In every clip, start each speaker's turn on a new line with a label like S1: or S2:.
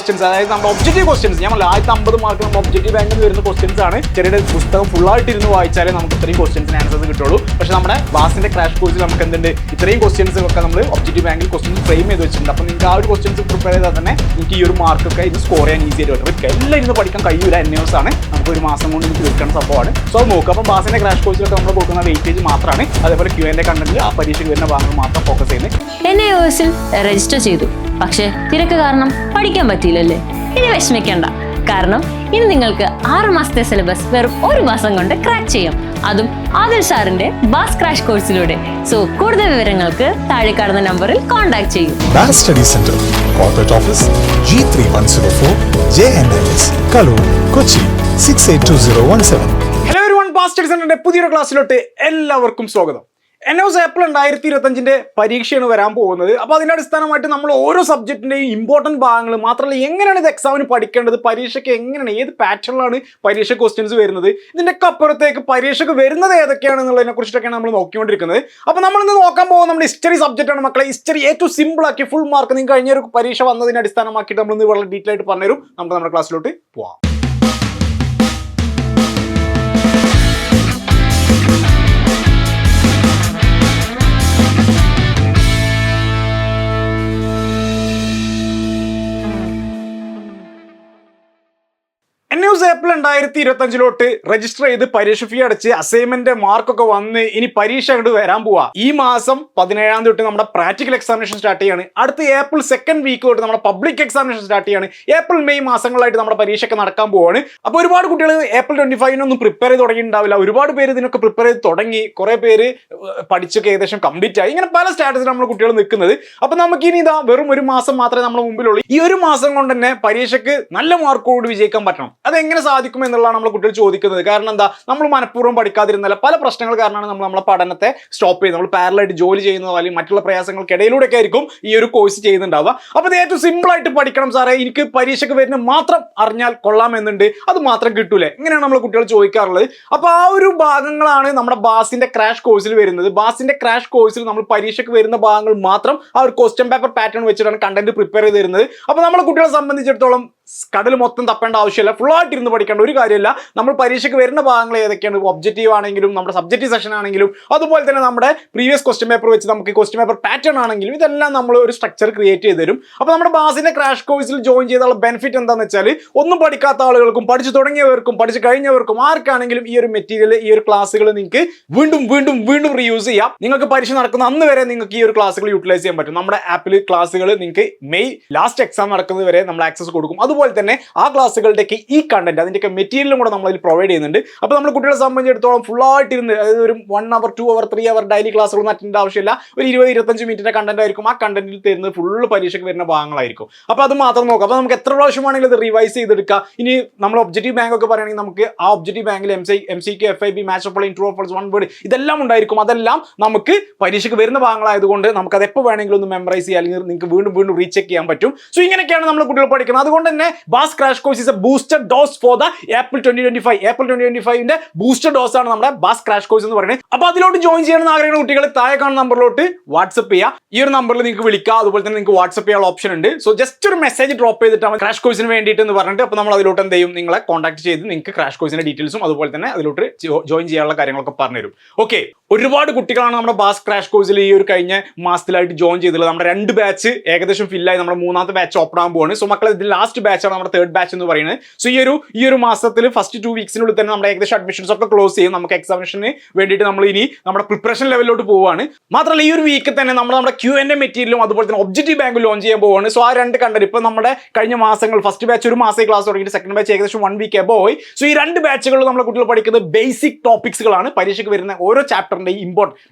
S1: Questions, അതായത് നമ്മുടെ objective questions. ഞാൻ 150 മാർക്ക് നമ്മുടെ ഒബ്ജക്റ്റീവ് ബാങ്കിൽ വരുന്ന ക്വസ്റ്റ്യൻസ് ആണ്. ചെറിയ പുസ്തകം ഫുള്ളായിട്ട് ഇരുന്ന് വായിച്ചാലേ നമുക്ക് ഇത്രയും ക്വസ്റ്റ്യൻസിന് ആൻസേഴ്സ് കിട്ടുള്ളൂ. പക്ഷേ നമ്മുടെ ബാസിന്റെ ക്രാഷ് കോഴ്സിൽ നമുക്ക് എന്തുണ്ട്, ഇത്രയും ക്വസ്റ്റ്യൻസ് ഒക്കെ നമ്മൾ ഒബ്ജക്റ്റീവ് ബാങ്കിൽ ക്വസ്റ്റ്യൻസ് ഫ്രെയിം ചെയ്ത് വെച്ചിട്ടുണ്ട്. അപ്പോൾ നിങ്ങൾക്ക് ആ ഒരു ക്വസ്റ്റ്യൻസ് പ്രിപ്പയർ ചെയ്താൽ തന്നെ നിങ്ങൾക്ക് ഈ ഒരു മാർക്കൊക്കെ ഇത് സ്കോർ ചെയ്യാൻ ഈസി ആയിട്ട് പറ്റും. എല്ലാം ഇരുന്ന് പഠിക്കാൻ കഴിയൂല, NAOS ആണ്, നമുക്ക് ഒരു മാസം കൊണ്ട് എനിക്ക് തീർക്കുന്ന സംഭവമാണ്. സോ അത് നോക്കുക. അപ്പോൾ ബാസിന്റെ ക്രാഷ് കോഴ്സിലൊക്കെ നമ്മൾ കൊടുക്കുന്ന വെയിറ്റേജ് മാത്രമാണ്, അതേപോലെ Q&A കണ്ടന്റ് ആ പരീക്ഷയ്ക്ക് വരുന്ന ഭാഗങ്ങൾ മാത്രം ഫോക്കസ് ചെയ്യുന്നത്.
S2: NAOSൽ രജിസ്റ്റർ ചെയ്തു, പക്ഷേ തിരക്ക് കാരണം പഠിക്കാൻ പറ്റിയില്ലല്ലേ? ഇനി വിഷമിക്കേണ്ട, കാരണം ഇനി നിങ്ങൾക്ക് 6 മാസത്തെ സിലബസ് വെറും 1 മാസം കൊണ്ട് ക്രാക്ക് ചെയ്യാം, അതും ആദിൽ സാറിന്റെ ബാസ് ക്രാഷ് കോഴ്സിലൂടെ. സോ കൂടുതൽ വിവരങ്ങൾക്ക് താഴെ കാണുന്ന നമ്പറിൽ കോൺടാക്ട് ചെയ്യൂ.
S3: Baas study center, corporate office, G3104, JNIS, Kaloor, Kochi 682017.
S1: Hello everyone, Baas study സെന്ററിന്റെ പുതിയൊരു ക്ലാസ്സിലോട്ട് എല്ലാവർക്കും സ്വാഗതം. NAOS ഏപ്രിൽ 2025 പരീക്ഷയാണ് വരാൻ പോകുന്നത്. അപ്പോൾ അതിൻ്റെ അടിസ്ഥാനമായിട്ട് നമ്മൾ ഓരോ സബ്ജക്റ്റിൻ്റെയും ഇമ്പോർട്ടൻറ്റ് ഭാഗങ്ങൾ, മാത്രമല്ല എങ്ങനെയാണ് ഇത് എക്സാമിന് പഠിക്കേണ്ടത്, പരീക്ഷയ്ക്ക് എങ്ങനെയാണ്, ഏത് പാറ്റേണിലാണ് പരീക്ഷ ക്വസ്റ്റ്യൻസ് വരുന്നത്, ഇതിൻ്റെയൊക്കെ അപ്പുറത്തേക്ക് പരീക്ഷയ്ക്ക് വരുന്നത് ഏതൊക്കെയാണെന്നുള്ളതിനെ കുറിച്ചിട്ടൊക്കെയാണ് നമ്മൾ നോക്കിക്കൊണ്ടിരിക്കുന്നത്. അപ്പോൾ നമ്മളിന്ന് നോക്കാൻ പോകുന്നത് നമ്മുടെ ഹിസ്റ്ററി സബ്ജക്റ്റാണ് മക്കളെ. ഹിസ്റ്ററി ഏറ്റവും സിമ്പിൾ ആക്കി ഫുൾ മാർക്ക് നിങ്ങൾക്ക് കഴിഞ്ഞൊരു പരീക്ഷ വന്നതിനെ അടിസ്ഥാനമാക്കിയിട്ട് നമ്മളിന്ന് വളരെ ഡീറ്റെയിൽ ആയിട്ട് പറഞ്ഞുതരും. നമുക്ക് നമ്മുടെ ക്ലാസ്സിലോട്ട് പോവാം. NAOS ഏപ്രിൽ 2025 രജിസ്റ്റർ ചെയ്ത് പരീക്ഷ ഫീ അടച്ച് അസൈൻമെന്റ് മാർക്കൊക്കെ വന്ന് ഇനി പരീക്ഷ അങ്ങോട്ട് വരാൻ പോവാ. ഈ മാസം 17 തൊട്ട് നമ്മുടെ പ്രാക്ടിക്കൽ എക്സാമിനേഷൻ സ്റ്റാർട്ട് ചെയ്യാണ്. അടുത്ത ഏപ്രിൽ 2nd വീക്ക് തൊട്ട് നമ്മുടെ പബ്ലിക് എക്സാമിനേഷൻ സ്റ്റാർട്ട് ചെയ്യാണ്. ഏപ്രിൽ മെയ് മാസങ്ങളായിട്ട് നമ്മുടെ പരീക്ഷയൊക്കെ നടക്കാൻ പോവാണ്. അപ്പോൾ ഒരുപാട് കുട്ടികൾ ഏപ്രിൽ 25 പ്രിപ്പയർ ചെയ്ത് തുടങ്ങിയിട്ടുണ്ടാവില്ല. ഒരുപാട് പേര് ഇതിനൊക്കെ പ്രിപ്പയർ ചെയ്ത് തുടങ്ങി, കുറെ പേര് പഠിച്ചൊക്കെ ഏകദേശം കംപ്ലീറ്റ് ആയി. ഇങ്ങനെ പല സ്റ്റാറ്റസിൽ നമ്മുടെ കുട്ടികൾ നിൽക്കുന്നത്. അപ്പോൾ നമുക്കിനി ഇതാ വെറും 1 മാസം മാത്രമേ നമ്മുടെ മുമ്പിലുള്ളൂ. ഈ 1 മാസം കൊണ്ട് തന്നെ പരീക്ഷയ്ക്ക് നല്ല മാർക്കോട് വിജയിക്കാൻ പറ്റണം. അതെങ്ങനെ സാധിക്കും എന്നുള്ളതാണ് നമ്മൾ കുട്ടികൾ ചോദിക്കുന്നത്. കാരണം എന്താ, നമ്മൾ മനഃപൂർവ്വം പഠിക്കാതിരുന്നല്ല, പല പ്രശ്നങ്ങൾ കാരണമാണ് നമ്മൾ നമ്മളെ പഠനത്തെ സ്റ്റോപ്പ് ചെയ്യുന്നത്. നമ്മൾ പാരലായിട്ട് ജോലി ചെയ്യുന്നതോ അല്ലെങ്കിൽ മറ്റുള്ള പ്രയാസങ്ങൾക്കിടയിലൂടെയൊക്കെ ആയിരിക്കും ഈ ഒരു കോഴ്സ് ചെയ്യുന്നുണ്ടാവുക. അപ്പോൾ ഇത് ഏറ്റവും സിമ്പിൾ ആയിട്ട് പഠിക്കണം സാറേ, എനിക്ക് പരീക്ഷയ്ക്ക് വരുന്ന മാത്രം അറിഞ്ഞാൽ കൊള്ളാമെന്നുണ്ട്, അത് മാത്രം കിട്ടൂലേ, ഇങ്ങനെയാണ് നമ്മൾ കുട്ടികൾ ചോദിക്കാറുള്ളത്. അപ്പോൾ ആ ഒരു ഭാഗങ്ങളാണ് നമ്മുടെ ബാസിന്റെ ക്രാഷ് കോഴ്സിൽ വരുന്നത്. ബാസിന്റെ ക്രാഷ് കോഴ്സിൽ നമ്മൾ പരീക്ഷയ്ക്ക് വരുന്ന ഭാഗങ്ങൾ മാത്രം ആ ഒരു ക്വസ്റ്റ്യൻ പേപ്പർ പാറ്റേൺ വെച്ചിട്ടാണ് കണ്ടന്റ് പ്രിപ്പയർ ചെയ്ത് തരുന്നത്. അപ്പോൾ നമ്മളെ കുട്ടികളെ സംബന്ധിച്ചിടത്തോളം കടൽ മൊത്തം തപ്പേണ്ട ആവശ്യമില്ല, ഫുള്ളായിട്ട് ഇരുന്ന് പഠിക്കേണ്ട ഒരു കാര്യമില്ല. നമ്മൾ പരീക്ഷയ്ക്ക് വരുന്ന ഭാഗങ്ങൾ ഏതൊക്കെയാണ്, ഒബ്ജക്റ്റീവ് ആണെങ്കിലും നമ്മുടെ സബ്ജക്റ്റീവ് സെഷൻ ആണെങ്കിലും അതുപോലെ തന്നെ നമ്മുടെ പ്രീവിയസ് ക്വസ്റ്റ്യൻ പേപ്പർ വെച്ച് നമുക്ക് ക്വസ്റ്റ്യൻ പേപ്പർ പാറ്റേൺ ആണെങ്കിലും ഇതെല്ലാം നമ്മൾ ഒരു സ്ട്രക്ചർ ക്രിയേറ്റ് ചെയ്ത് തരും. അപ്പോൾ നമ്മുടെ ബാസിന്റെ ക്രാഷ് കോഴ്സിൽ ജോയിൻ ചെയ്തുള്ള ബെനിഫിറ്റ് എന്താണെന്ന് വെച്ചാൽ, ഒന്നും പഠിക്കാത്ത ആളുകൾക്കും പഠിച്ചു തുടങ്ങിയവർക്കും പഠിച്ചു കഴിഞ്ഞവർക്കും ആർക്കാണെങ്കിലും ഈ ഒരു മെറ്റീരിയൽ, ഈ ഒരു ക്ലാസ്സുകൾ നിങ്ങൾക്ക് വീണ്ടും വീണ്ടും വീണ്ടും റീയൂസ് ചെയ്യാം. നിങ്ങൾക്ക് പരീക്ഷ നടക്കുന്ന അന്ന് വരെ നിങ്ങൾക്ക് ഈ ഒരു ക്ലാസ്സുകൾ യൂട്ടിലൈസ് ചെയ്യാൻ പറ്റും. നമ്മുടെ ആപ്പിൽ ക്ലാസ്സുകൾ നിങ്ങൾക്ക് മെയ് ലാസ്റ്റ് എക്സാം നടക്കുന്നത് വരെ നമ്മൾ ആക്സസ് കൊടുക്കും. അതുപോലെ തന്നെ ആ ക്ലാസ്സുകളുടെയൊക്കെ ഈ കണ്ടന്റ്, അതിൻ്റെയൊക്കെ മെറ്റീരിയലും കൂടെ നമ്മൾ അതിൽ പ്രൊവൈഡ് ചെയ്യുന്നുണ്ട്. അപ്പോൾ നമ്മൾ കുട്ടികളെ സംബന്ധിച്ചിടത്തോളം ഫുള്ളായിട്ട് ഇരുന്ന്, അതായത് ഒരു 1 hour 2 hour 3 hour daily ക്ലാസ്സുകളൊന്നും attend ആവശ്യമില്ല. ഒരു 20-25 മിനിറ്റിന്റെ കണ്ടന്റ് ആയിരിക്കും. ആ കണ്ടന്റിൽ തരുന്നത് ഫുള്ള് പരീക്ഷയ്ക്ക് വരുന്ന ഭാഗങ്ങളായിരിക്കും. അപ്പോൾ അത് മാത്രം നോക്കാം. അപ്പോൾ നമുക്ക് എത്ര പ്രാവശ്യമാണെങ്കിലും ഇത് റിവൈസ് ചെയ്തെടുക്കാം. ഇനി നമ്മൾ ഒബ്ജക്റ്റീവ് ബാങ്ക് ഒക്കെ പറയുകയാണെങ്കിൽ നമുക്ക് ആ ഒബ്ജക്റ്റീവ് ബാങ്കിൽ MCQ, FIB, match of true of false, 1 word ഇതെല്ലാം ഉണ്ടായിരിക്കും. അതെല്ലാം നമുക്ക് പരീക്ഷയ്ക്ക് വരുന്ന ഭാഗങ്ങളായതുകൊണ്ട് നമുക്ക് അത് എപ്പോൾ വേണമെങ്കിലും ഒന്ന് മെമ്മറൈസ് ചെയ്യാൻ, അല്ലെങ്കിൽ നിങ്ങൾക്ക് വീണ്ടും വീണ്ടും റീചെക്ക് ചെയ്യാൻ പറ്റും. സോ ഇങ്ങനെയൊക്കെയാണ് നമ്മൾ കുട്ടികൾ പഠിക്കുന്നത്. അതുകൊണ്ട് തന്നെ Baas crash course is a booster dose for the April 2025. April 2025 booster dose ആണ് നമ്മുടെ ബാസ് ക്രാഷ് കോഴ്സ് എന്ന് പറയുന്നത്. അപ്പോൾ അതിലോട്ട് ജോയിൻ ചെയ്യണമെന്ന് ആഗ്രഹിക്കുന്ന കുട്ടികൾ താഴെ കാണുന്ന നമ്പറിലോട്ട് വാട്സ്ആപ്പ് ചെയ്യുക. ഈ ഒരു നമ്പറിൽ നിങ്ങൾക്ക് വിളിക്കാം, അതുപോലെ തന്നെ നിങ്ങൾക്ക് വാട്സ്ആപ്പ് ചെയ്യാനുള്ള ഓപ്ഷൻ ഉണ്ട്. സോ ജസ്റ്റ് ഒരു മെസ്സേജ് ഡ്രോപ്പ് ചെയ്തിട്ടാണ് ക്രാഷ് കോഴ്സിന് വേണ്ടിയിട്ട് എന്ന് പറഞ്ഞിട്ട്, അപ്പോൾ നമ്മൾ അതിലോട്ട് എന്ത് ചെയ്യും, നിങ്ങളെ കോൺടാക്ട് ചെയ്ത് നിങ്ങൾക്ക് ക്രാഷ് കോഴ്സിന്റെ ഡീറ്റെയിൽസും അതുപോലെ തന്നെ അതിലോട്ട് ജോയിൻ ചെയ്യാനുള്ള കാര്യങ്ങളൊക്കെ പറഞ്ഞുതരും. ഓക്കെ, ഒരുപാട് കുട്ടികളാണ് നമ്മുടെ ബാസ് ക്രാഷ് കോഴ്സിൽ ഈ ഒരു കഴിഞ്ഞ മാസത്തിലായിട്ട് ജോയിൻ ചെയ്തിട്ടുള്ളത്. നമ്മുടെ 2 ബാച്ച് ഏകദേശം ഫില്ലായി, നമ്മുടെ 3ാമത്തെ ബാച്ച് ഓപ്പൺ ആകാൻ പോവാണ്. സോ മക്കളെ, ഇത് ലാസ്റ്റ് ബാച്ചാണ്, നമ്മുടെ 3rd ബാച്ച് എന്ന് പറയുന്നത്. സോ ഈ ഒരു മാസത്തിൽ ഫസ്റ്റ് 2 വീക്സിനുള്ളിൽ തന്നെ നമ്മുടെ ഏകദേശം അഡ്മിഷൻസ് ഒക്കെ ക്ലോസ് ചെയ്യും. നമുക്ക് എക്സാമിനേഷന് വേണ്ടിയിട്ട് നമ്മൾ ഇനി നമ്മുടെ പ്രിപ്പറേഷൻ ലെവലിലോട്ട് പോവുകയാണ്. മാത്രമല്ല ഈ ഒരു വീക്ക് തന്നെ നമ്മുടെ Q&A മെറ്റീരിയലും അതുപോലെ തന്നെ ഒബ്ജക്റ്റീവ് ബാങ്ക് ലോഞ്ച് ചെയ്യാൻ പോവുകയാണ്. സോ ആ 2 കണ്ടന്റ് ഇപ്പോൾ നമ്മുടെ കഴിഞ്ഞ മാസങ്ങൾ ഫസ്റ്റ് ബാച്ച് 1 മാസം ക്ലാസ് തുടങ്ങിയിട്ട് 2nd ബാച്ച് ഏകദേശം 1 വീക്ക് എബോവ് ആയി. സോ ഈ 2 ബാച്ചുകളിൽ നമ്മുടെ കുട്ടികൾ പഠിക്കുന്നത് ബേസിക് ടോപ്പിക്സുകളാണ്. പരീക്ഷയ്ക്ക് വരുന്ന ഓരോ ചാപ്റ്ററിന്റെ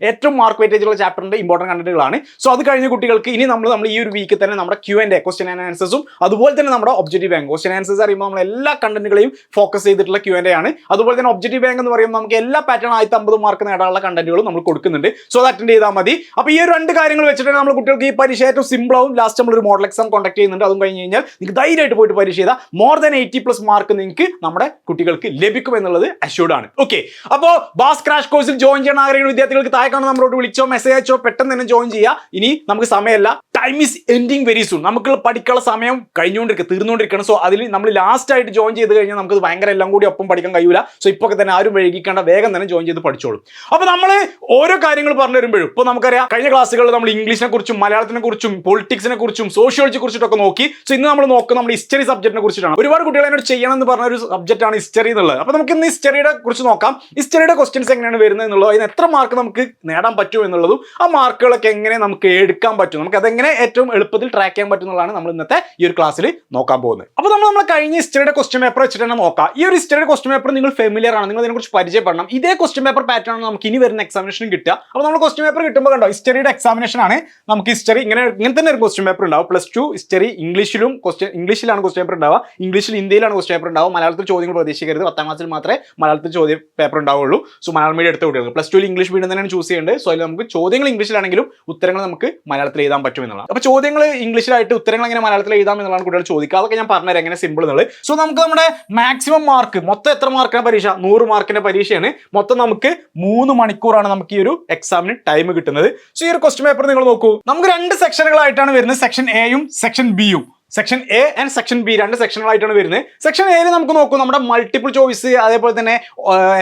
S1: ഏറ്റവും മാർക്ക് വെയിറ്റേജ് ഉള്ള ചാപ്റ്ററിന്റെ ഇമ്പോർട്ടന്റ് കണ്ടന്റുകളാണ്. സോ അത് കഴിഞ്ഞ കുട്ടികൾക്ക് ഇനി നമ്മൾ ഈ ഒരു വീക്ക് തന്നെ നമ്മുടെ Q&A, ക്വസ്റ്റ്യൻ ആൻഡ് ആൻസേഴ്സും അതുപോലെ തന്നെ നമ്മുടെ ഒബ്ജക്റ്റീവ് ബാങ്ക്, ക്വസ്റ്റ്യൻ ആൻസേഴ്സ് അറിയുമ്പോൾ നമ്മൾ എല്ലാ കണ്ടന്റുകളെയും ഫോക്കസ് ചെയ്തിട്ടുള്ള Q&A ആണ്. അതുപോലെ തന്നെ ഒബ്ജക്റ്റീവ് ബാങ്ക് എന്ന് പറയുമ്പോൾ നമുക്ക് എല്ലാ പാറ്റേൺ 150 മാർക്ക് നേടാനുള്ള കണ്ടന്റുകളും നമ്മൾ കൊടുക്കുന്നുണ്ട്. സോ അത് അറ്റൻഡ് ചെയ്താൽ മതി. അപ്പോൾ ഈ 2 കാര്യങ്ങൾ വെച്ചിട്ട് നമ്മൾ കുട്ടികൾക്ക് ഈ പരീക്ഷ ഏറ്റവും സിമ്പിൾ ആവും. ലാസ്റ്റ് നമ്മൾ ഒരു മോഡൽ എക്സാം കോൺടാക്ട് ചെയ്യുന്നുണ്ട്. അതും കഴിഞ്ഞ് കഴിഞ്ഞാൽ നിങ്ങൾക്ക് ധൈര്യമായിട്ട് പോയിട്ട് പരീക്ഷ ചെയ്താൽ more than 80+ മാർക്ക് നിങ്ങൾക്ക് നമ്മുടെ കുട്ടികൾക്ക് ലഭിക്കും എന്നുള്ളത് അഷ്യൂർഡ് ആണ്. ഓക്കെ, അപ്പോൾ ബാസ് ക്രാഷ് കോഴ്സിൽ ജോയിൻ ചെയ്യാൻ ആഗ്രഹിക്കുന്ന വിദ്യാർത്ഥികൾക്ക് താഴെ കാണുന്ന നമ്മളോട് വിളിച്ചോ മെസ്സേജ് അയച്ചോ പെട്ടെന്ന് തന്നെ ജോയിൻ ചെയ്യുക. ഇനി നമുക്ക് സമയമല്ല, time is ending very soon. നമുക്ക് പഠിക്കാനുള്ള സമയം തീർന്നുകൊണ്ടിരിക്കണം. സോ അതിൽ നമ്മൾ ലാസ്റ്റ് ആയിട്ട് ജോയിൻ ചെയ്ത് കഴിഞ്ഞാൽ നമുക്ക് ഭയങ്കര എല്ലാം കൂടി ഒപ്പം പഠിക്കാൻ കഴിയില്ല. സോ ഇപ്പോൾ തന്നെ ആരും വൈകിക്കേണ്ട, വേഗം തന്നെ ജോയിൻ ചെയ്ത് പഠിച്ചോളൂ. അപ്പോൾ നമ്മൾ ഓരോ കാര്യങ്ങൾ പറഞ്ഞു വരുമ്പോഴും ഇപ്പോൾ നമുക്കറിയാം കഴിഞ്ഞ ക്ലാസ്സുകളിൽ നമ്മൾ ഇംഗ്ലീഷിനെ കുറിച്ചും മലയാളത്തിനെ കുറിച്ചും പൊളിറ്റിക്സിനെ കുറിച്ചും സോഷ്യോളജിയെ കുറിച്ചിട്ടൊക്കെ നോക്കി. സോ ഇന്ന് നമ്മൾ നോക്കുന്നത് നമ്മുടെ ഹിസ്റ്ററി സബ്ജക്റ്റിനെ കുറിച്ചിട്ടാണ്. ഒരുപാട് കുട്ടികൾ എന്നോട് ചെയ്യണം എന്ന് പറഞ്ഞ ഒരു സബ്ജക്റ്റാണ് ഹിസ്റ്ററി എന്നുള്ളത്. അപ്പോൾ നമുക്ക് ഇന്ന് ഹിസ്റ്ററിയുടെ കുറിച്ച് നോക്കാം. ഹിസ്റ്ററിയുടെ ക്വസ്റ്റ്യൻസ് എങ്ങനെയാണ് വരുന്നത് എന്നുള്ളത്, അതിന് എത്ര മാർക്ക് നമുക്ക് നേടാൻ പറ്റും എന്നുള്ളതും ആ മാർക്കുകളൊക്കെ എങ്ങനെ നമുക്ക് എടുക്കാൻ പറ്റും, നമുക്ക് അതെങ്ങനെ ഏറ്റവും എളുപ്പത്തിൽ ട്രാക്ക് ചെയ്യാൻ പറ്റും എന്നുള്ളതാണ് നമ്മൾ ഇന്നത്തെ ഈ ഒരു ക്ലാസ്സിൽ നോക്കാൻ പോകുന്നത്. അപ്പോൾ നമ്മൾ കഴിഞ്ഞ ഹിസ്റ്ററിയുടെ ക്വസ്റ്റ്യൻ പേപ്പർ വെച്ചിട്ട് തന്നെ നോക്കാം. ഈ ഒരു ഹിസ്റ്ററിയുടെ ക്വസ്റ്റ്യൻ പേപ്പർ നിങ്ങൾ ഫെമിലിയർ ആണ്, നിങ്ങൾ അതിനെക്കുറിച്ച് പരിചയപ്പെടണം. ഇതേ ക്വസ്റ്റ്യൻ പേപ്പർ പാറ്റേൺ ആണ് നമുക്ക് ഇനി വരുന്ന എക്സാമിനേഷൻ കിട്ടുക. അപ്പോൾ നമ്മൾ ക്വസ്റ്റ്യൻ പേപ്പർ കിട്ടുമ്പോൾ കണ്ടോ, ഹിസ്റ്ററിയുടെ എക്സാമിനേഷൻ ആണ്. നമുക്ക് ഹിസ്റ്ററി ഇങ്ങനെ തന്നെ ഒരു ക്വസ്റ്റ്യൻ പേപ്പർ ഉണ്ടാവും. +2 ഹിസ്റ്ററി ഇംഗ്ലീഷിലാണ് ക്വസ്റ്റ്യൻ പേപ്പർ ഉണ്ടാവുക, ഇംഗ്ലീഷിൽ ഹിന്ദിയിലാണ് ക്വസ്റ്റ്യൻ പേപ്പർ ഉണ്ടാവുക. മലയാളത്തിൽ ചോദ്യങ്ങൾ പ്രതീക്ഷിക്കരുത്. 10ാം ക്ലാസ്സിൽ മാത്രമേ മലയാളത്തിൽ ചോദ്യ പേപ്പർ ഉണ്ടാവുള്ളൂ. സോ മലയാളം മീഡിയം എടുത്ത കുട്ടികൾക്ക് +2 ഇംഗ്ലീഷ് മീഡിയം തന്നെയാണ് ചൂസ് ചെയ്യേണ്ടത്. സോ അതിൽ നമുക്ക് ചോദ്യങ്ങൾ ഇംഗ്ലീഷിലാണെങ്കിലും ഉത്തരങ്ങൾ നമുക്ക് മലയാളത്തിൽ എഴുതാൻ പറ്റും എന്നുള്ളതാണ്. അപ്പോൾ ചോദ്യങ്ങൾ ഇംഗ്ലീഷിലായിട്ട് ഉത്തരങ്ങൾ എങ്ങനെ മലയാളത്തിൽ എഴുതാം എന്നുള്ളതാണ് കുട്ടികൾ ചോദിക്കുക. അതൊക്കെ ഞാൻ പറഞ്ഞുതരാം എങ്ങനെ സിമ്പിൾ എന്നുള്ളത്. സോ നമുക്ക് നമ്മുടെ മാക്സിമം മാർക്ക്, മൊത്തം എത്ര മാർക്കിന്റെ പരീക്ഷ, 100 മാർക്കിന്റെ പരീക്ഷയാണ്. മൊത്തം നമുക്ക് 3 മണിക്കൂറാണ് നമുക്ക് ഈ ഒരു എക്സാമിന് ടൈം കിട്ടുന്നത്. സോ ഈ ഒരു ക്വസ്റ്റ്യൻ പേപ്പർ നിങ്ങൾ നോക്കൂ, നമുക്ക് 2 സെക്ഷനുകളായിട്ടാണ് വരുന്നത്. സെക്ഷൻ എയും സെക്ഷൻ ബിയും. Section A and section B 2 സെക്ഷനുകളായിട്ടാണ് വരുന്നത്. സെക്ഷൻ എയിൽ നമുക്ക് നോക്കും നമ്മുടെ മൾട്ടിപ്പിൾ ചോയ്സ്, അതേപോലെ തന്നെ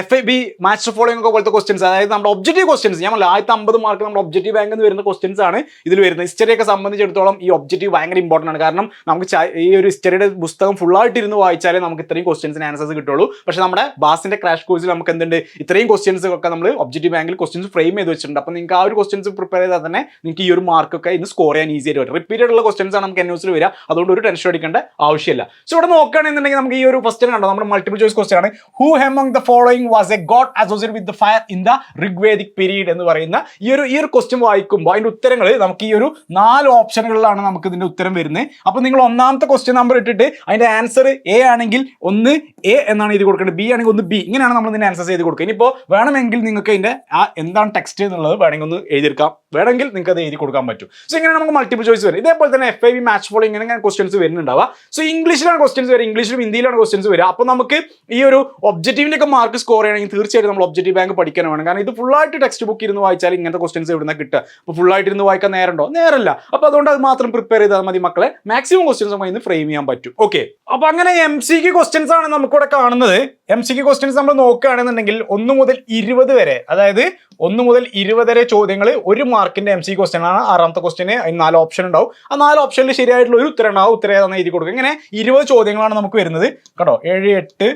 S1: FIB മാച്ച് ഫോളോയിങ് ഒക്കെ പോലത്തെ ക്വസ്റ്റ്യൻസ്, അതായത് നമ്മുടെ ഒബ്ജക്റ്റീവ് ക്വസ്റ്റ്യൻസ്. ഞാൻ 50 മാർക്ക് നമ്മുടെ ഒബ്ജക്റ്റീവ് ബാങ്കിൽ നിന്ന് വരുന്ന ക്വസ്റ്റ്യൻസ് ആണ് ഇതിൽ വരുന്നത്. ഹിസ്റ്ററിയൊക്കെ സംബന്ധിച്ചിടത്തോളം ഈ ഒബ്ജക്റ്റീവ് ഭയങ്കര ഇമ്പോർട്ടൻ്റ് ആണ്. കാരണം നമുക്ക് ഈ ഒരു ഹിസ്റ്ററിയുടെ പുസ്തകം ഫുള്ളായിട്ട് ഇരുന്ന് വായിച്ചാലേ നമുക്ക് ഇത്രയും ക്വസ്റ്റ്യൻസിന് ആൻസേഴ്സ് കിട്ടുള്ളൂ. പക്ഷേ നമ്മുടെ ബാസിന്റെ ക്രാഷ് കോഴ്സിൽ നമുക്ക് എന്തുണ്ട്, ഇത്രയും ക്വസ്റ്റ്യൻസ് ഒക്കെ നമ്മൾ ഒബ്ജക്റ്റീവ് ബാങ്കിൽ ക്വസ്റ്റ്യൻസ് ഫ്രെയിം ചെയ്ത് വെച്ചിട്ടുണ്ട്. അപ്പോൾ നിങ്ങൾക്ക് ആ ഒരു ക്വസ്റ്റ്യൻസ് പ്രിപ്പയർ ചെയ്താൽ തന്നെ നിങ്ങൾക്ക് ഈ ഒരു മാർക്കൊക്കെ ഇന്ന് സ്കോർ ചെയ്യാൻ ഈസി ആയിട്ട് വരും. റിപ്പീറ്റഡ് ഉള്ള ക്വസ്റ്റ്യൻസ് ആണ് നമുക്ക് NUSൽ വരിക. അതുകൊണ്ട് ഒരു ടെൻഷൻ അടിക്കേണ്ട ആവശ്യമില്ല. സോ ഇവിടെ നോക്കുകയാണെന്നുണ്ടെങ്കിൽ നമുക്ക് ഈ ഒരു ക്വസ്റ്റ്യൻ കണ്ടോ, നമ്മുടെ മൾട്ടിപ്പിൾ ചോയ്സ് ക്വസ്റ്റ്യൻ ആണ്. Who among the following was A God associated with the fire in the Rigvedic period എന്ന് പറയുന്ന ഈ ഒരു ക്വസ്റ്റ്യൻ വായിക്കുമ്പോൾ അതിന്റെ ഉത്തരങ്ങൾ നമുക്ക് ഈ ഒരു 4 ഓപ്ഷനുകളിലാണ് നമുക്ക് ഇതിന്റെ ഉത്തരം വരുന്നത്. അപ്പോൾ നിങ്ങൾ ഒന്നാമത്തെ ക്വസ്റ്റ്യൻ നമ്പർ ഇട്ടിട്ട് അതിന്റെ ആൻസർ A ആണെങ്കിൽ 1 A എന്നാണ് എഴുതി കൊടുക്കേണ്ടത്, B ആണെങ്കിൽ 1 B, ഇങ്ങനെയാണ് നമ്മൾ ഇതിന്റെ ആൻസേഴ്സ് എഴുതി കൊടുക്കുക. ഇനിയിപ്പോൾ വേണമെങ്കിൽ നിങ്ങൾക്ക് ഇതിന്റെ എന്താണ് ടെക്സ്റ്റ് എന്നുള്ളത് വേണമെങ്കിൽ ഒന്ന് എഴുതിയെടുക്കാം, വേണമെങ്കിൽ നിങ്ങൾക്ക് അത് എഴുതി കൊടുക്കാൻ പറ്റും. സോ ഇങ്ങനെ നമുക്ക് മൾട്ടിപ്പിൾ ചോയ്സ് വരും. ഇതേപോലെ തന്നെ FIB മാച്ച് ഫോളോയിങ് ഇങ്ങനെ ക്വസ്റ്റ്യൻസ് വരുന്നുണ്ടാവുക. സോ ഇംഗ്ലീഷിലാണ് ക്വസ്റ്റ്യൻസ് വരിക, ഇംഗ്ലീഷിലും ഹിന്ദിയിലാണ് ക്വസ്റ്റ്യൻസ് വരിക. അപ്പോൾ നമുക്ക് ഈ ഒരു ഒബ്ജക്റ്റീവിന്റെ ഒക്കെ മാർക്ക് സ്കോർ ചെയ്യണമെങ്കിൽ തീർച്ചയായിട്ടും നമ്മൾ ഒബ്ജക്റ്റീവ് ബാങ്ക് പഠിക്കാൻ വേണം. കാരണം ഇത് ഫുള്ളായിട്ട് ടെക്സ്റ്റ് ബുക്ക് ഇരുന്ന് വായിച്ചാൽ ഇങ്ങനത്തെ ക്വസ്റ്റ്യൻസ് എവിടെ നിന്ന് കിട്ടുക. അപ്പോൾ ഫുള്ളായിട്ട് ഇരുന്ന് വായിക്കാൻ നേരമുണ്ടോ? നേരമില്ല. അപ്പോൾ അതുകൊണ്ട് അത് മാത്രം പ്രിപ്പയർ ചെയ്താൽ മതി മക്കളെ. മാക്സിമം ക്വസ്റ്റ്യൻസ് നമുക്ക് ഇന്ന് ഫ്രെയിം ചെയ്യാൻ പറ്റും. ഓക്കെ, അപ്പോൾ അങ്ങനെ MCQ ക്വസ്റ്റ്യൻസ് ആണ് നമുക്കിവിടെ കാണുന്നത്. MCQ ക്വസ്റ്റ്യൻസ് നമ്മൾ നോക്കുകയാണെന്നുണ്ടെങ്കിൽ 1 മുതൽ 20 വരെ, അതായത് 1 മുതൽ 20 വരെ ചോദ്യങ്ങൾ 1 മാർക്കിന്റെ MCQ ക്വസ്റ്റ്യൻ ആണ്. 6ാമത്തെ ക്വസ്റ്റ്യന് അതിന് 4 ഓപ്ഷൻ ഉണ്ടാവും. ആ 4 ഓപ്ഷനിൽ ശരിയായിട്ടുള്ള ഒരു ഉത്തരം ഉണ്ടാവും. ഉത്തരം ഏതാണെന്ന് എഴുതി കൊടുക്കുക. ഇങ്ങനെ 20 ചോദ്യങ്ങളാണ് നമുക്ക് വരുന്നത് കേട്ടോ. 7, 8,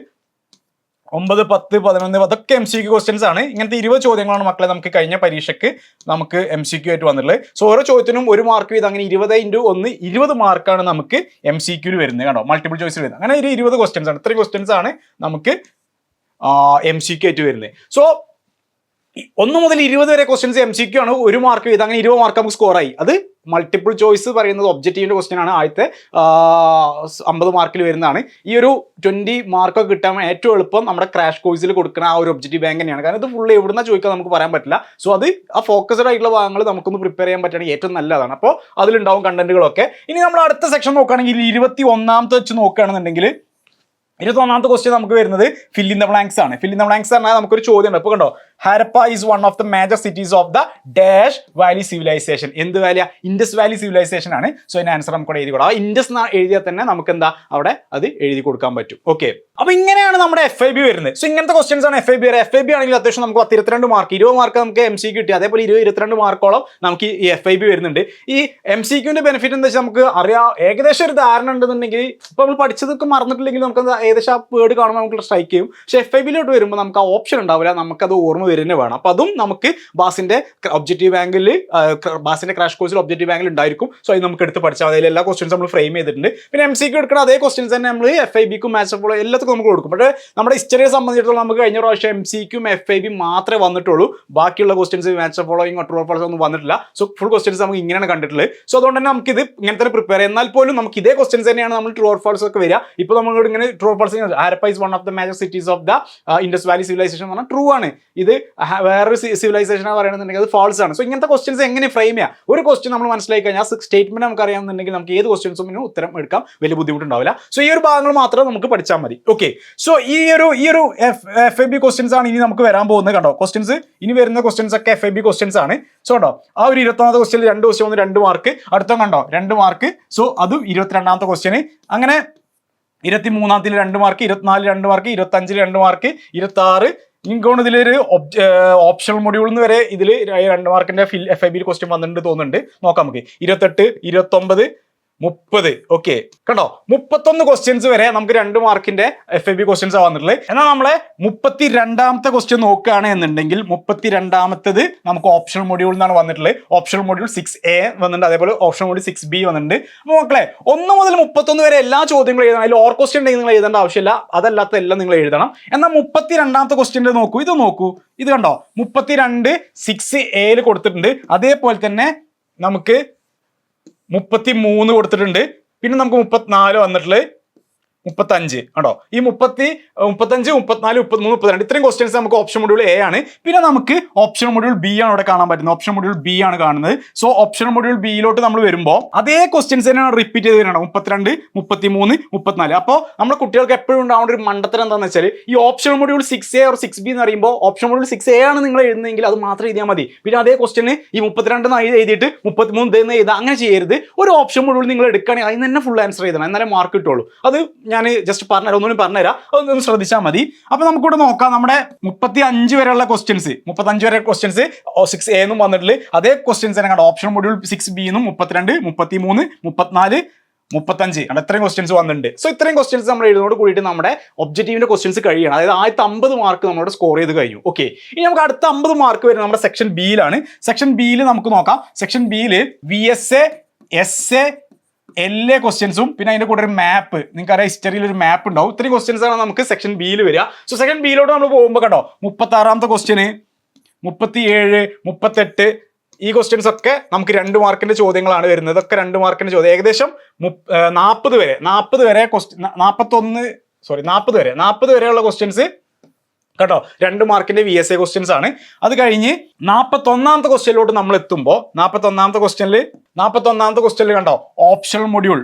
S1: 9, 10, 11 അതൊക്കെ MCQ ക്വസ്റ്റ്യൻസ് ആണ്. ഇങ്ങനത്തെ 20 ചോദ്യങ്ങളാണ് മക്കളെ നമുക്ക് കഴിഞ്ഞ പരീക്ഷയ്ക്ക് നമുക്ക് MCQ ആയിട്ട് വന്നിട്ടുള്ളത്. സോ ഓരോ ചോദ്യത്തിനും 1 മാർക്ക് വീതം, അങ്ങനെ 20 × 1 20 മാർക്കാണ് നമുക്ക് MCQൽ വരുന്നത് കേട്ടോ, മൾട്ടിപ്പിൾ ചോയ്സിൽ വരുന്നത്. അങ്ങനെ ഒരു 20 ക്വസ്റ്റ്യൻസ് ആണ്. ഇത്രയും ക്വസ്റ്റ്യൻസ് ആണ് നമുക്ക് MCQ ആയിട്ട് വരുന്നത്. സോ 1 മുതൽ 20 വരെ ക്വസ്റ്റ്യൻസ് MCQ ആണ്, 1 മാർക്ക് വീതം, അങ്ങനെ 20 മാർക്ക് നമുക്ക് സ്കോർ ആയി. അത് മൾട്ടിപ്പിൾ ചോയ്സ് പറയുന്നത് ഒബ്ജക്റ്റീവിന്റെ ക്വസ്റ്റ്യൻ ആണ്. ആദ്യത്തെ 50 മാർക്കിൽ വരുന്നതാണ്. ഈ ഒരു 20 മാർക്കൊക്കെ കിട്ടാൻ ഏറ്റവും എളുപ്പം നമ്മുടെ ക്രാഷ് കോഴ്സിൽ കൊടുക്കുന്ന ആ ഒരു ഒബ്ജക്റ്റീവ് ബാങ്ക് തന്നെയാണ്. കാരണം ഇത് ഫുൾ എവിടുന്ന ചോദിക്കാൻ നമുക്ക് പറയാൻ പറ്റില്ല. സോ അത് ആ ഫോക്കസ്ഡ് ആയിട്ടുള്ള ഭാഗങ്ങൾ നമുക്കൊന്ന് പ്രിപ്പയർ ചെയ്യാൻ പറ്റുകയാണെങ്കിൽ ഏറ്റവും നല്ലതാണ്. അപ്പോൾ അതിലുണ്ടാവും കണ്ടന്റുകളൊക്കെ. ഇനി നമ്മൾ അടുത്ത സെക്ഷൻ നോക്കുകയാണെങ്കിൽ 21ാമത്തെ വെച്ച് നോക്കുകയാണെന്നുണ്ടെങ്കിൽ 21ാമത്തെ ക്വസ്റ്റ്യൻ നമുക്ക് വരുന്നത് ഫിൽ ഇൻ ദ ബ്ലാങ്ക്സ് ആണ്. ഫിൽ ഇൻ ദ ബ്ലാങ്ക്സ് പറഞ്ഞാൽ നമുക്കൊരു ചോദ്യം ഉണ്ട്. ഇപ്പോൾ കണ്ടോ, Harappa is one of the major cities of the dash valley civilization. എന്ത് വാലിയ? ഇൻഡസ് വാലി സിവിലൈസേഷൻ ആണ്. സോ അതിന്റെ ആൻസർ നമുക്ക് എഴുതി കൊടുക്കാം. ആ ഇൻഡസ് എഴുതിയാൽ തന്നെ നമുക്ക് എന്താ അവിടെ അത് എഴുതി കൊടുക്കാൻ പറ്റും. ഓക്കെ, അപ്പൊ ഇങ്ങനെയാണ് നമ്മുടെ FIB വരുന്നത്. സോ ഇങ്ങനത്തെ ക്വസ്റ്റ്യൻസ് ആണ് FIB വരെ. FIB ആണെങ്കിൽ അത്യാവശ്യം നമുക്ക് 22 മാർക്ക്, 20 മാർക്ക് നമുക്ക് MCQ കിട്ടി. അതേപോലെ 22 മാർക്കോളം നമുക്ക് ഈ FIB വരുന്നുണ്ട്. ഈ MCQന്റെ ബെനിഫിറ്റ് എന്താ വെച്ചാൽ നമുക്ക് അറിയാം, ഏകദേശം ഒരു ധാരണ ഉണ്ടെന്നുണ്ടെങ്കിൽ ഇപ്പൊ നമ്മൾ പഠിച്ചതൊക്കെ മറന്നിട്ടില്ലെങ്കിൽ നമുക്ക് ഏകദേശം ആ വേർഡ് കാണുമ്പോൾ നമുക്ക് സ്ട്രൈക്ക് ചെയ്യും. പക്ഷേ FIBയിലോട്ട് വരുമ്പോൾ നമുക്ക് ആ ഓപ്ഷൻ ഉണ്ടാവില്ല, നമുക്കത് ഓർമ്മ വരുന്നേ വേണം. അപ്പോൾ അതും നമുക്ക് ബാസിന്റെ ഒബ്ജക്റ്റീവ് ബാങ്കിൽ, ബാസിന്റെ ക്രാഷ് കോഴ്സിൽ ഒബ്ജക്റ്റീവ് ബാങ്കിൽ ഉണ്ടായിരിക്കും. സോ അത് നമുക്ക് എടുത്ത് പഠിച്ചാൽ അതിൽ എല്ലാ ക്വസ്റ്റ്യൻസ് നമ്മൾ ഫ്രെയിം ചെയ്തിട്ടുണ്ട്. പിന്നെ MCQ എടുക്കുന്ന അതേ ക്വസ്റ്റ്യൻസ് തന്നെ നമ്മൾ FIBക്കും മാച്ച് ഫോളോ എല്ലാത്തും നമുക്ക് കൊടുക്കും. പക്ഷേ നമ്മുടെ ഹിസ്റ്ററിയെ സംബന്ധിച്ചിടത്തോളം നമുക്ക് കഴിഞ്ഞ പ്രാവശ്യം MCQയും FIB മാത്രമേ വന്നിട്ടുള്ളൂ. ബാക്കിയുള്ള questions match following true or false ഒന്നും വന്നിട്ടില്ല. സോ ഫുൾ ക്വസ്റ്റ്യൻസ് നമുക്ക് ഇങ്ങനെയാണ് കണ്ടിട്ടുള്ളത്. സോ അതുകൊണ്ട് തന്നെ നമുക്ക് ഇത് ഇങ്ങനെ തന്നെ പ്രിപ്പയർ ചെയ്യാം. എന്നാൽ പോലും നമുക്ക് ഇതേ ക്വസ്റ്റ്യൻസ് തന്നെയാണ് നമ്മൾ ട്രൂ ഓർ ഫാൾസ് ഒക്കെ വരിക. ഇപ്പോൾ നമ്മളോട് ഇങ്ങനെ true or false, Harappa is one of the major cities of the Indus valley civilization എന്ന് പറഞ്ഞാൽ ട്രൂ ആണ്. ഇത് വേറൊരു സിവിലൈസേഷൻ പറയുന്നുണ്ടെങ്കിൽ അത് ഫാൾസ് ആണ്. സോ ഇങ്ങനത്തെ ക്വസ്റ്റ്യൻസ് എങ്ങനെ ഫ്രെയിം ചെയ്യാം? ഒരു ക്വസ്റ്റ്യൻ നമ്മൾ മനസ്സിലാക്കി കഴിഞ്ഞാൽ സ്റ്റേറ്റ്മെന്റ് നമുക്ക് അറിയാമെന്നുണ്ടെങ്കിൽ നമുക്ക് ഏത് ക്വസ്റ്റ്യൻസും ഉത്തരം എടുക്കാം, വലിയ ബുദ്ധിമുട്ടുണ്ടാവില്ല. സോ ഈ ഒരു ഭാഗങ്ങൾ മാത്രം നമുക്ക് പഠിച്ചാൽ മതി. ഓക്കെ, സോ ഈ ഒരു FAB ക്വസ്റ്റ്യൻസ് ആണ് ഇനി നമുക്ക് വരാൻ പോകുന്നത്. കണ്ടോ, ക്വസ്റ്റ്യൻസ് ഇനി വരുന്ന ക്വസ്റ്റ്യൻസ് ഒക്കെ FAB ക്വസ്റ്റ്യൻസ് ആണ്. സോ കണ്ടോ, ആ ഒരു 21ാമത്തെ ക്വസ്റ്റ്യൻ 2 ക്വസ്റ്റ്യൻ 2 മാർക്ക്, അടുത്ത കണ്ടോ 2 മാർക്ക്. സോ അതും 22ാമത്തെ ക്വസ്റ്റ്യൻ, അങ്ങനെ 23ാമത്തിൽ 2 മാർക്ക്, 24 2 മാർക്ക്, 25 2 മാർക്ക്, 26 എനിക്കോണ് ഇതിലൊരു ഓപ്ഷണൽ മൊഡ്യൂളിൽ വരെ ഇതിൽ 2 മാർക്കിന്റെ FAB ക്വസ്റ്റ്യൻ വന്നിട്ടുണ്ട് തോന്നുന്നുണ്ട്. നോക്കാം നമുക്ക്. 28 29 30. ഓക്കെ, കണ്ടോ 31 ക്വസ്റ്റ്യൻസ് വരെ നമുക്ക് 2 മാർക്കിന്റെ FAB ക്വസ്റ്റ്യൻസ് വന്നിട്ടുള്ളത്. എന്നാൽ നമ്മളെ 32ാമത്തെ ക്വസ്റ്റ്യൻ നോക്കുകയാണ് എന്നുണ്ടെങ്കിൽ 32ാമത്തേത് നമുക്ക് ഓപ്ഷണൽ മൊഡ്യൂളിൽ നിന്നാണ് വന്നിട്ടുള്ളത്. ഓപ്ഷണൽ മൊഡ്യൂൾ 6A വന്നിട്ടുണ്ട്, അതേപോലെ ഓപ്ഷണൽ മൊഡ്യൂൾ 6B വന്നിട്ടുണ്ട്. അപ്പോൾ മക്കളെ 1 മുതൽ 31 വരെ എല്ലാ ചോദ്യങ്ങളും എഴുതണം. അതിൽ ഓർ ക്വസ്റ്റ്യൻ ഉണ്ടെങ്കിൽ നിങ്ങൾ എഴുതേണ്ട ആവശ്യമില്ല, അതല്ലാത്ത എല്ലാം നിങ്ങൾ എഴുതണം. എന്നാൽ 32ാമത്തെ ക്വസ്റ്റ്യൻ്റെ നോക്കൂ, ഇത് കണ്ടോ 32 6A കൊടുത്തിട്ടുണ്ട്. അതേപോലെ തന്നെ നമുക്ക് 33 കൊടുത്തിട്ടുണ്ട്. പിന്നെ നമുക്ക് 34 വന്നിട്ടുള്ളത് 35 ആണോ. ഈ 35 34 33 32 ഇത്രയും ക്വസ്റ്റ്യൻസ് നമുക്ക് ഓപ്ഷൻ മൊഡ്യൂൾ A ആണ്. പിന്നെ നമുക്ക് ഓപ്ഷൻ മൊഡ്യൂൾ B ആണ് ഇവിടെ കാണാൻ പറ്റുന്നത്. ഓപ്ഷൻ മൊഡ്യൂൾ B ആണ് കാണുന്നത്. സോ ഓപ്ഷൻ മൊഡ്യൂൾ ബിയിലോട്ട് നമ്മൾ വരുമ്പോൾ അതേ ക്വസ്റ്റ്യൻസ് തന്നെയാണ് റിപ്പീറ്റ് ചെയ്ത് വരുന്നത്. 32 33 34. അപ്പോൾ നമ്മുടെ കുട്ടികൾക്ക് എപ്പോഴും ഉണ്ടാവേണ്ട ഒരു മണ്ടത്തരം എന്താണെന്ന് വെച്ചാൽ ഈ option module 6A or 6B എന്ന് പറയുമ്പോൾ ഓപ്ഷൻ മൊഡ്യൂൾ 6A ആണ് നിങ്ങൾ എഴുതുന്നതെങ്കിൽ അത് മാത്രം എഴുതിയാൽ മതി. പിന്നെ അതേ ക്വസ്റ്റ്യന് ഈ 32 എഴുതിയിട്ട് 33 എഴുതാം, അങ്ങനെ ചെയ്യരുത്. ഒരു ഓപ്ഷൻ മൊഡ്യൂൾ നിങ്ങൾ എടുക്കുകയാണെങ്കിൽ അതിന് തന്നെ ഫുൾ ആൻസർ എഴുതണം, എന്നാലേ മാർക്ക് കിട്ടുള്ളൂ. അത് ഞാൻ ജസ്റ്റ് പറഞ്ഞുതരാം, ഒന്നുകൂടി പറഞ്ഞുതരാം, അതൊന്ന് ശ്രദ്ധിച്ചാൽ മതി. അപ്പൊ നമുക്കിവിടെ നോക്കാം, നമ്മുടെ 35 വരെയുള്ള ക്വസ്റ്റ്യൻസ് 35 വരെ ക്വസ്റ്റ്യൻസ് 6A എന്നും വന്നിട്ടുള്ളത്. അതേ ക്വസ്റ്റ്യൻസ് തന്നെ കണ്ടോ ഓപ്ഷൻ മൊഡ്യൂൾ 6B എന്നും 32 33 34 35 ആണ് ഇത്രയും ക്വസ്റ്റ്യൻസ് വന്നിട്ടുണ്ട്. സോ ഇത്രയും ക്വസ്റ്റ്യൻസ് നമ്മൾ എഴുതുന്നതോട് കൂടിയിട്ട് നമ്മുടെ ഒബ്ജക്റ്റീവിന്റെ ക്വസ്റ്റ്യൻസ് കഴിയണം. അതായത് ആദ്യത്തെ 50 മാർക്ക് നമ്മളോട് സ്കോർ ചെയ്ത് കഴിഞ്ഞു. ഓക്കെ, ഇനി നമുക്ക് അടുത്ത 50 മാർക്ക് വരുന്നത് നമ്മുടെ സെക്ഷൻ ബിയിലാണ്. സെക്ഷൻ ബിയിൽ നമുക്ക് നോക്കാം. സെക്ഷൻ ബിയിൽ VSA SA LA ക്വസ്റ്റ്യൻസും പിന്നെ അതിന്റെ കൂടെ ഒരു മാപ്പ്, നിങ്ങൾക്കറിയാം ഹിസ്റ്ററിയിൽ ഒരു മാപ്പ് ഉണ്ടാവും. ഇത്രയും ക്വസ്റ്റ്യൻസ് ആണ് നമുക്ക് സെക്ഷൻ ബിയിൽ വരിക. സോ സെക്ഷൻ ബിയിലോട്ട് നമ്മൾ പോകുമ്പോൾ കേട്ടോ 36ാമത്തെ ക്വസ്റ്റ്യന് 37 38 ഈ ക്വസ്റ്റ്യൻസ് ഒക്കെ നമുക്ക് 2 മാർക്കിന്റെ ചോദ്യങ്ങളാണ് വരുന്നത്. ഇതൊക്കെ 2 മാർക്കിന്റെ ചോദ്യം. ഏകദേശം 40 വരെ 40 വരെയുള്ള ക്വസ്റ്റ്യൻസ് കേട്ടോ 2 മാർക്കിന്റെ VSA ക്വസ്റ്റ്യൻസ് ആണ്. അത് കഴിഞ്ഞ് 41ാമത്തെ ക്വസ്റ്റ്യനിലോട്ട് നമ്മൾ എത്തുമ്പോൾ 41ാമത്തെ ക്വസ്റ്റ്യനിൽ കണ്ടോ ഓപ്ഷണൽ മൊഡ്യൂൾ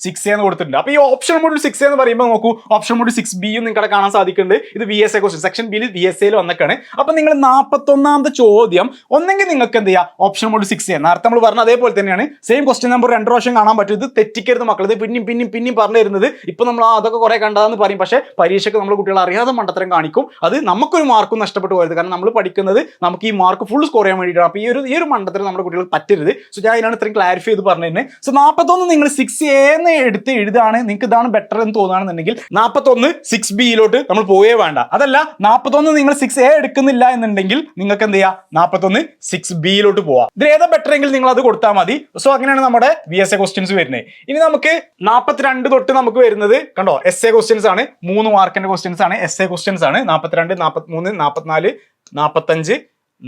S1: 6A എന്ന് കൊടുത്തിട്ടുണ്ട്. അപ്പൊ ഈ ഓപ്ഷണൽ മൊഡ്യൂൾ 6A എന്ന് പറയുമ്പോൾ നോക്കൂ, ഓപ്ഷൻ മൊഡ്യൂൾ 6B നിങ്ങളുടെ കാണാൻ സാധിക്കുന്നുണ്ട്. ഇത് VSA ക്വസ്റ്റ്യൻ സെക്ഷൻ ബിയിൽ VSAയിൽ വന്നേക്കാണ്. അപ്പൊ നിങ്ങൾ 41ാമത്തെ ചോദ്യം ഒന്നെങ്കിൽ നിങ്ങൾക്ക് എന്ത് ചെയ്യാം, ഓപ്ഷൻ മൊഡ്യൂൾ 6A നേരത്തെ നമ്മൾ പറഞ്ഞ അതേപോലെ തന്നെയാണ്, സെയിം ക്വസ്റ്റ്യൻ നമ്പർ 2 പ്രാവശ്യം കാണാൻ പറ്റും. ഇത് തെറ്റിക്കരുത് മക്കൾ, ഇത് പിന്നെയും പറഞ്ഞു തരുന്നത്. ഇപ്പൊ നമ്മൾ അതൊക്കെ കുറെ കണ്ടതെന്ന് പറയും, പക്ഷേ പരീക്ഷയ്ക്ക് നമ്മൾ കുട്ടികൾ അറിയാതെ മണ്ടത്തരം കാണിക്കും. അത് നമുക്കൊരു മാർക്കും നഷ്ടപ്പെട്ടു പോയത്, കാരണം നമ്മൾ പഠിക്കുന്നത് നമുക്ക് ഈ മാർക്ക് ഫുൾ സ്കോർ ചെയ്യാൻ വേണ്ടിയിട്ടാണ്. അപ്പൊ ഈ ഒരു മണ്ടത്തരം നമ്മുടെ കുട്ടികൾ പറ്റരുത്. സോ ഞാൻ ഇതിനാണ് ഇത്രയും ക്ലാരിഫൈ ചെയ്ത് പറഞ്ഞത്. സോ 41 നിങ്ങൾ 6A എന്ന് എടുത്ത് എഴുതാണ്, നിങ്ങൾക്ക് ഇതാണ് ബെറ്റർ എന്ന് തോന്നുകയാണെന്നുണ്ടെങ്കിൽ 41 6Bയിലോട്ട് നമ്മൾ പോയേ വേണ്ട. അതല്ല 41 നിങ്ങൾ 6A എടുക്കുന്നില്ല എന്നുണ്ടെങ്കിൽ നിങ്ങൾക്ക് എന്ത് ചെയ്യാം, 41 6Bയിലോട്ട് പോവാം. ഇതിൽ ഏതാ ബെറ്റർ എങ്കിൽ നിങ്ങൾ അത് കൊടുത്താൽ മതി. സോ അങ്ങനെയാണ് നമ്മുടെ VSA ക്വസ്റ്റ്യൻസ് വരുന്നത്. ഇനി നമുക്ക് 42 തൊട്ട് നമുക്ക് വരുന്നത് കണ്ടോ SA ക്വസ്റ്റ്യൻസ് ആണ്. 3 മാർക്കിന്റെ ക്വസ്റ്റ്യൻസ് ആണ്, SA ക്വസ്റ്റ്യൻസ് ആണ്. 42 43 44 45